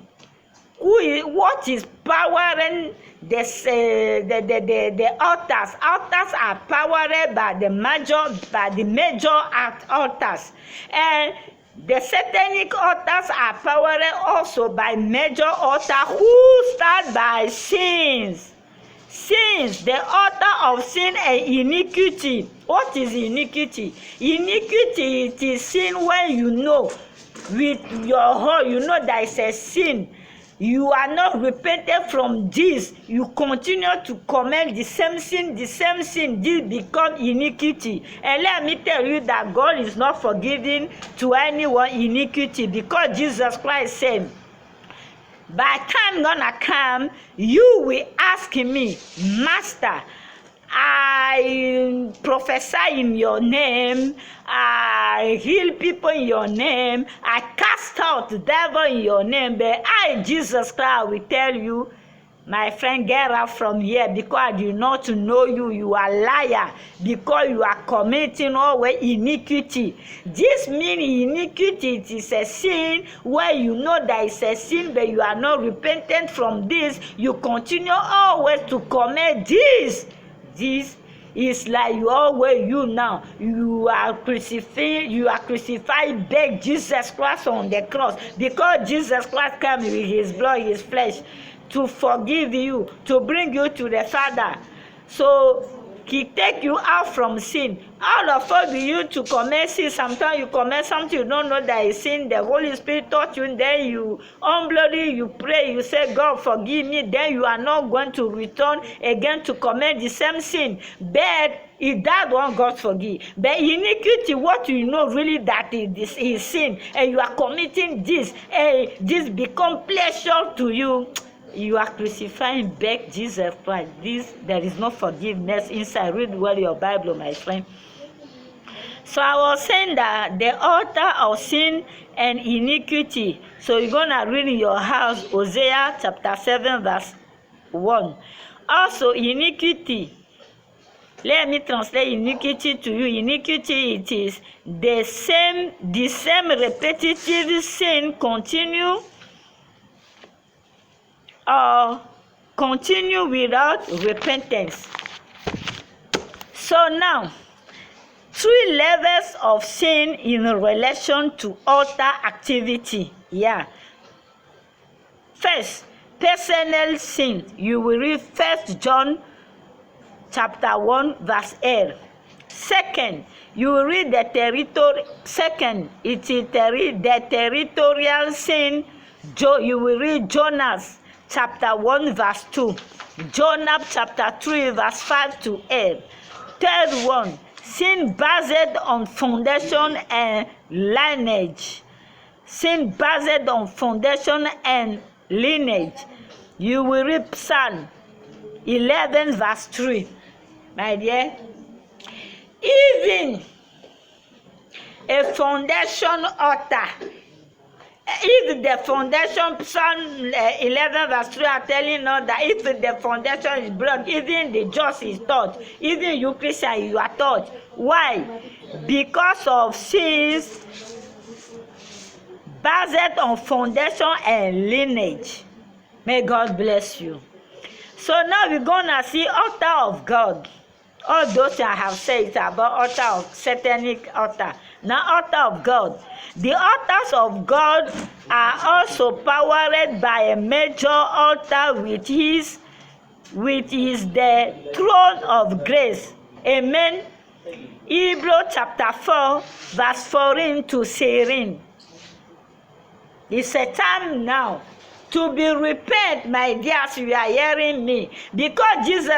what is powering the altars? Altars are powered by the major altars, and the satanic altars are powered also by major altars who start by sins. Sins, the altar of sin and iniquity. What is iniquity? Iniquity, it is sin when you know with your heart, you know that it's a sin. You are not repented from this. You continue to commit the same sin. This become iniquity. And let me tell you that God is not forgiving to anyone iniquity, because Jesus Christ said, by time gonna come, you will ask me, Master, I prophesy in your name, I heal people in your name, I cast out the devil in your name, but I, Jesus Christ, will tell you, my friend, get out from here, because I do not know you. You are a liar, because you are committing always iniquity. This means iniquity, it is a sin where you know that it's a sin, but you are not repentant from this. You continue always to commit this. this, it's like you always you now. You are crucified back Jesus Christ on the cross, because Jesus Christ came with his blood, his flesh, to forgive you, to bring you to the Father. So he take you out from sin. All of us we used to commit sin. Sometimes you commit something you don't know that is sin. The Holy Spirit taught you, and then you humbly you pray, you say, God forgive me. Then you are not going to return again to commit the same sin. But if that one God forgive. But iniquity, what you know really that is sin, and you are committing this, and this become pleasure to you. You are crucifying back Jesus Christ. There is no forgiveness inside. Read well your Bible, my friend. So I was saying that the altar of sin and iniquity. So you're going to read in your house Hosea chapter 7 verse 1. Also iniquity. Let me translate iniquity to you. Iniquity, it is the same repetitive sin continue or continue without repentance. So now, 3 levels of sin in relation to altar activity. Yeah. First, personal sin. You will read 1 John chapter 1 verse 8. Second, you will read the territorial sin. You will read Jonas chapter 1 verse 2. Jonah chapter 3 verse 5 to 8. Third one, sin based on foundation and lineage. Sin based on foundation and lineage. You will read Psalm 11 verse 3. My dear, even a foundation altar, if the foundation, Psalm 11 verse 3 are telling us that if the foundation is broken, even the just is taught, even you Christian, you are taught. Why? Because of sins based on foundation and lineage. May God bless you. So now we're going to see altar of God. All those I have said about altar of satanic altar. Now altar of God. The altars of God are also powered by a major altar which is the throne of grace. Amen. Hebrews chapter 4 verse 14 to 16. It's a time now to be repent, my dears, you are hearing me. Because Jesus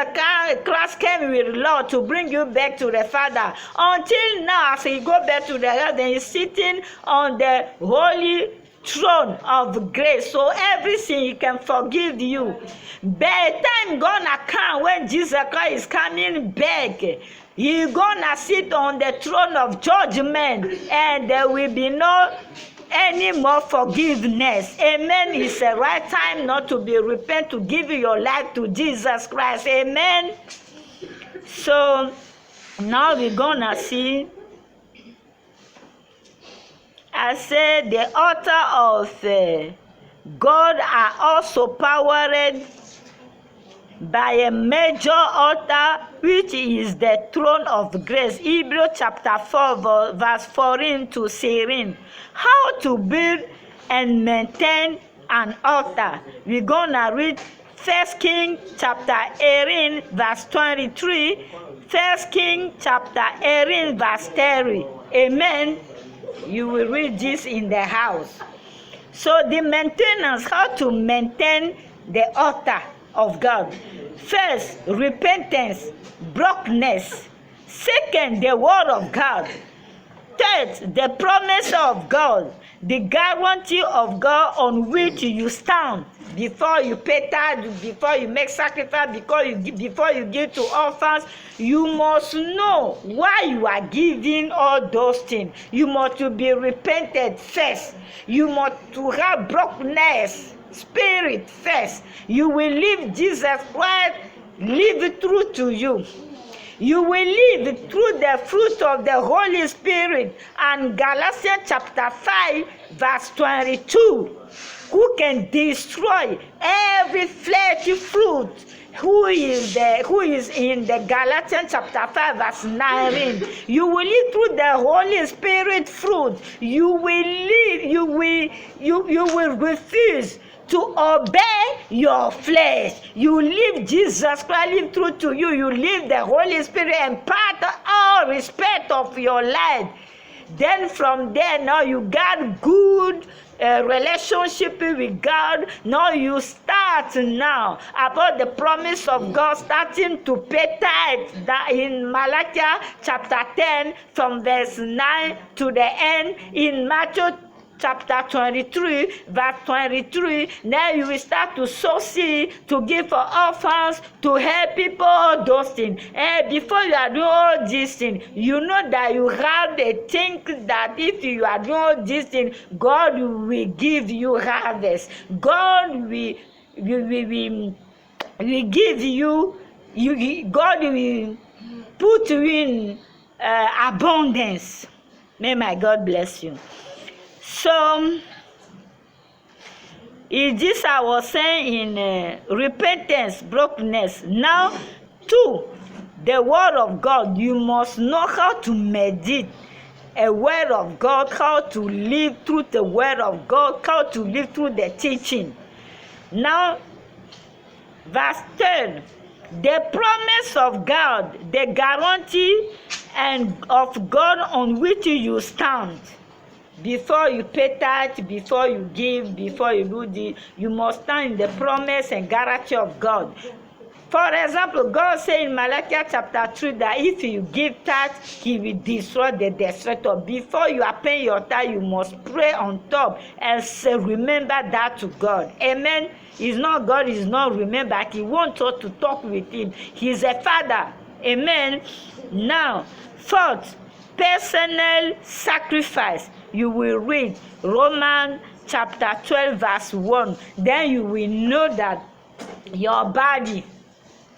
Christ came with law to bring you back to the Father. Until now, as he go back to the heaven, he's sitting on the holy throne of grace. So everything he can forgive you. But time gonna come when Jesus Christ is coming back. He's gonna sit on the throne of judgment, and there will be no any more forgiveness. Amen. It's the right time not to be repent, to give your life to Jesus Christ. Amen. So now we're gonna see, I said the altar of God are also powered by a major altar which is the throne of grace. Hebrews chapter 4 verse 14 to 16. How to build and maintain an altar. We're gonna read 1 Kings chapter 18 verse 23. 1 Kings chapter 18 verse 30. Amen. You will read this in the house. So the maintenance, how to maintain the altar of God. First, repentance, brokenness. Second, the word of God. Third, the promise of God, the guarantee of God on which you stand before you pay tithe, before you make sacrifice, before you give to orphans. You must know why you are giving all those things. You must to be repented first. You must to have brokenness spirit first. You will live Jesus Christ, live through to you. You will live through the fruit of the Holy Spirit. And Galatians chapter 5 verse 22, who can destroy every fleshy fruit who is in the Galatians chapter 5 verse 9. You will live through the Holy Spirit fruit. You will refuse to obey your flesh. You leave Jesus Christ live through to you. You leave the Holy Spirit impart all respect of your life. Then from there, now you got good relationship with God. Now you start now about the promise of God, starting to pay tithe. That in Malachi chapter 10 from verse 9 to the end. In Matthew chapter 23 verse 23, now you will start to sow seed, to give for orphans, to help people, all those things. And before you are doing all these things, you know that you have a think that if you are doing all these things, God will give you harvest. God will give you, God will put you in abundance. May my God bless you. So, is this I was saying in repentance, brokenness. Now, two, the word of God. You must know how to meditate a word of God, how to live through the word of God, how to live through the teaching. Now, verse 10. The promise of God, the guarantee and of God on which you stand. Before you pay tithe, before you give, before you do this, you must stand in the promise and guarantee of God. For example, God said in Malachi chapter 3 that if you give tithe, He will destroy the destroyer. Before you are paying your tithe, you must pray on top and say, remember that to God. Amen. It's not God, is not remember. He wants us to talk with Him. He's a Father. Amen. Now, fourth, personal sacrifice. You will read Romans chapter 12 verse 1. Then you will know that your body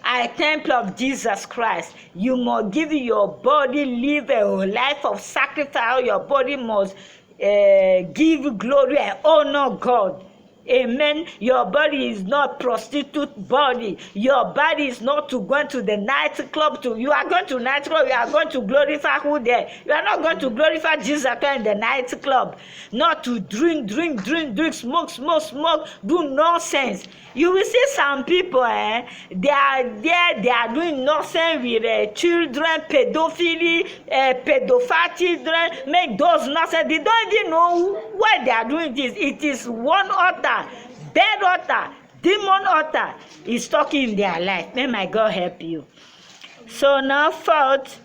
are a temple of Jesus Christ. You must give your body, live a life of sacrifice. Your body must give glory and honor God. Amen. Your body is not prostitute body. Your body is not to go to the nightclub. You are going to nightclub. You are going to glorify who there. You are not going to glorify Jesus in the nightclub. Not to drink, smoke, do nonsense. You will see some people, they are there, they are doing nonsense with children, pedophilia, pedophile children, make those nonsense. They don't even know why they are doing this. It is one altar, bad altar, demon altar is talking in their life. May my God help you. So now fourth,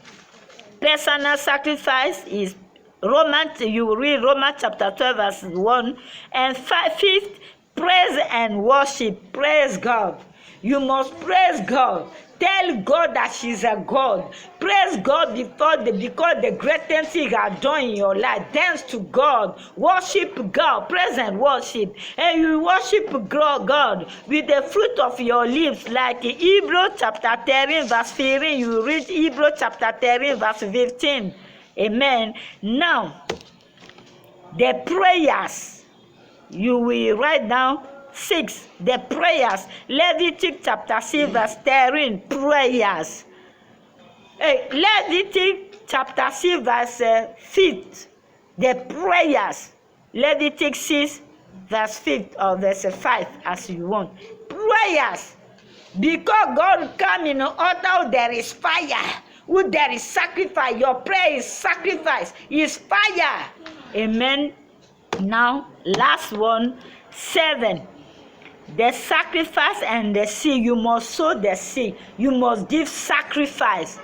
personal sacrifice is Romans, you read Romans chapter 12 verse 1. And fifth, praise and worship. Praise God. You must praise God. Tell God that she's a God. Praise God because the great things He has done in your life. Dance to God. Worship God. Praise and worship. And you worship God with the fruit of your lips. Like Hebrews chapter 13 verse 15. You read Hebrews chapter 13 verse 15. Amen. Now, the prayers. You will write down 6. The prayers. Leviticus chapter 6 verse 13. Prayers. Leviticus chapter 6 verse 5. The prayers. Leviticus 6 verse 5 or verse 5 as you want. Prayers. Because God come in an altar, there is fire. Who there is sacrifice. Your prayer is sacrifice. Is fire. Amen. Now, last one, 7. The sacrifice and the seed. You must sow the seed. You must give sacrifice.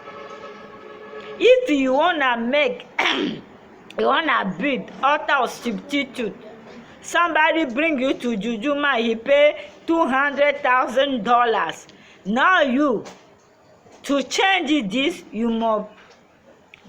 If you wanna make, you wanna build altar of substitute. Somebody bring you to Jujuma, he pay $200,000. Now you, to change this, you must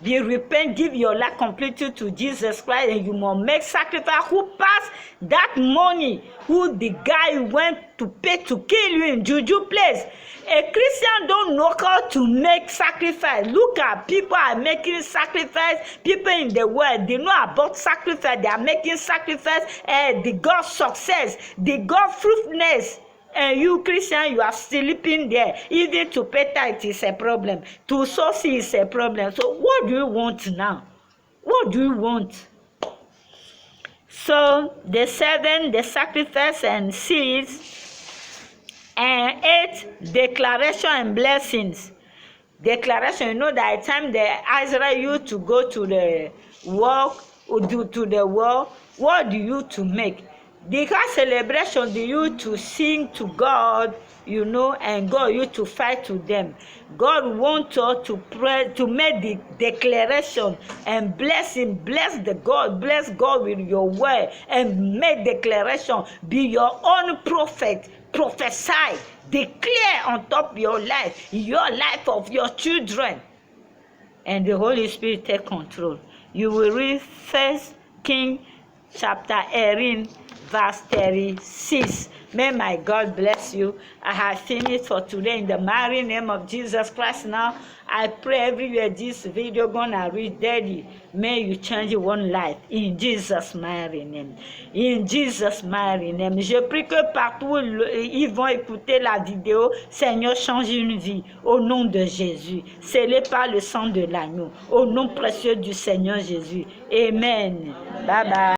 be repent, give your life completely to Jesus Christ, and you must make sacrifice. Who passed that money? Who the guy went to pay to kill you in Juju place? A Christian don't know how to make sacrifice. Look at people are making sacrifice. People in the world, they know about sacrifice. They are making sacrifice. The God success, the God fruitfulness. And you Christian, you are sleeping there. Even to pay tithe is a problem. To sow seed is a problem. So what do you want now? What do you want? So the 7, the sacrifice and seeds, and 8, declaration and blessings. Declaration, you know that time the Israel used to go to the war, what do you to make? Because celebration, they used to sing to God, you know, and God used to fight to them. God wants us to pray, to make the declaration and bless Him, bless God with your word, and make declaration, be your own prophet, prophesy, declare on top of your life of your children, and the Holy Spirit take control. You will read 1 Kings chapter 18, verse 36. May my God bless you. I have finished for today in the mighty name of Jesus Christ. Now, I pray everywhere this video gonna reach, Daddy, may you change one life in Jesus' mighty name. In Jesus' mighty name. Je prie que partout où ils vont écouter la vidéo, Seigneur, change une vie au nom de Jésus. Scellé par le sang de l'agneau. Au nom précieux du Seigneur Jésus. Amen. Bye bye.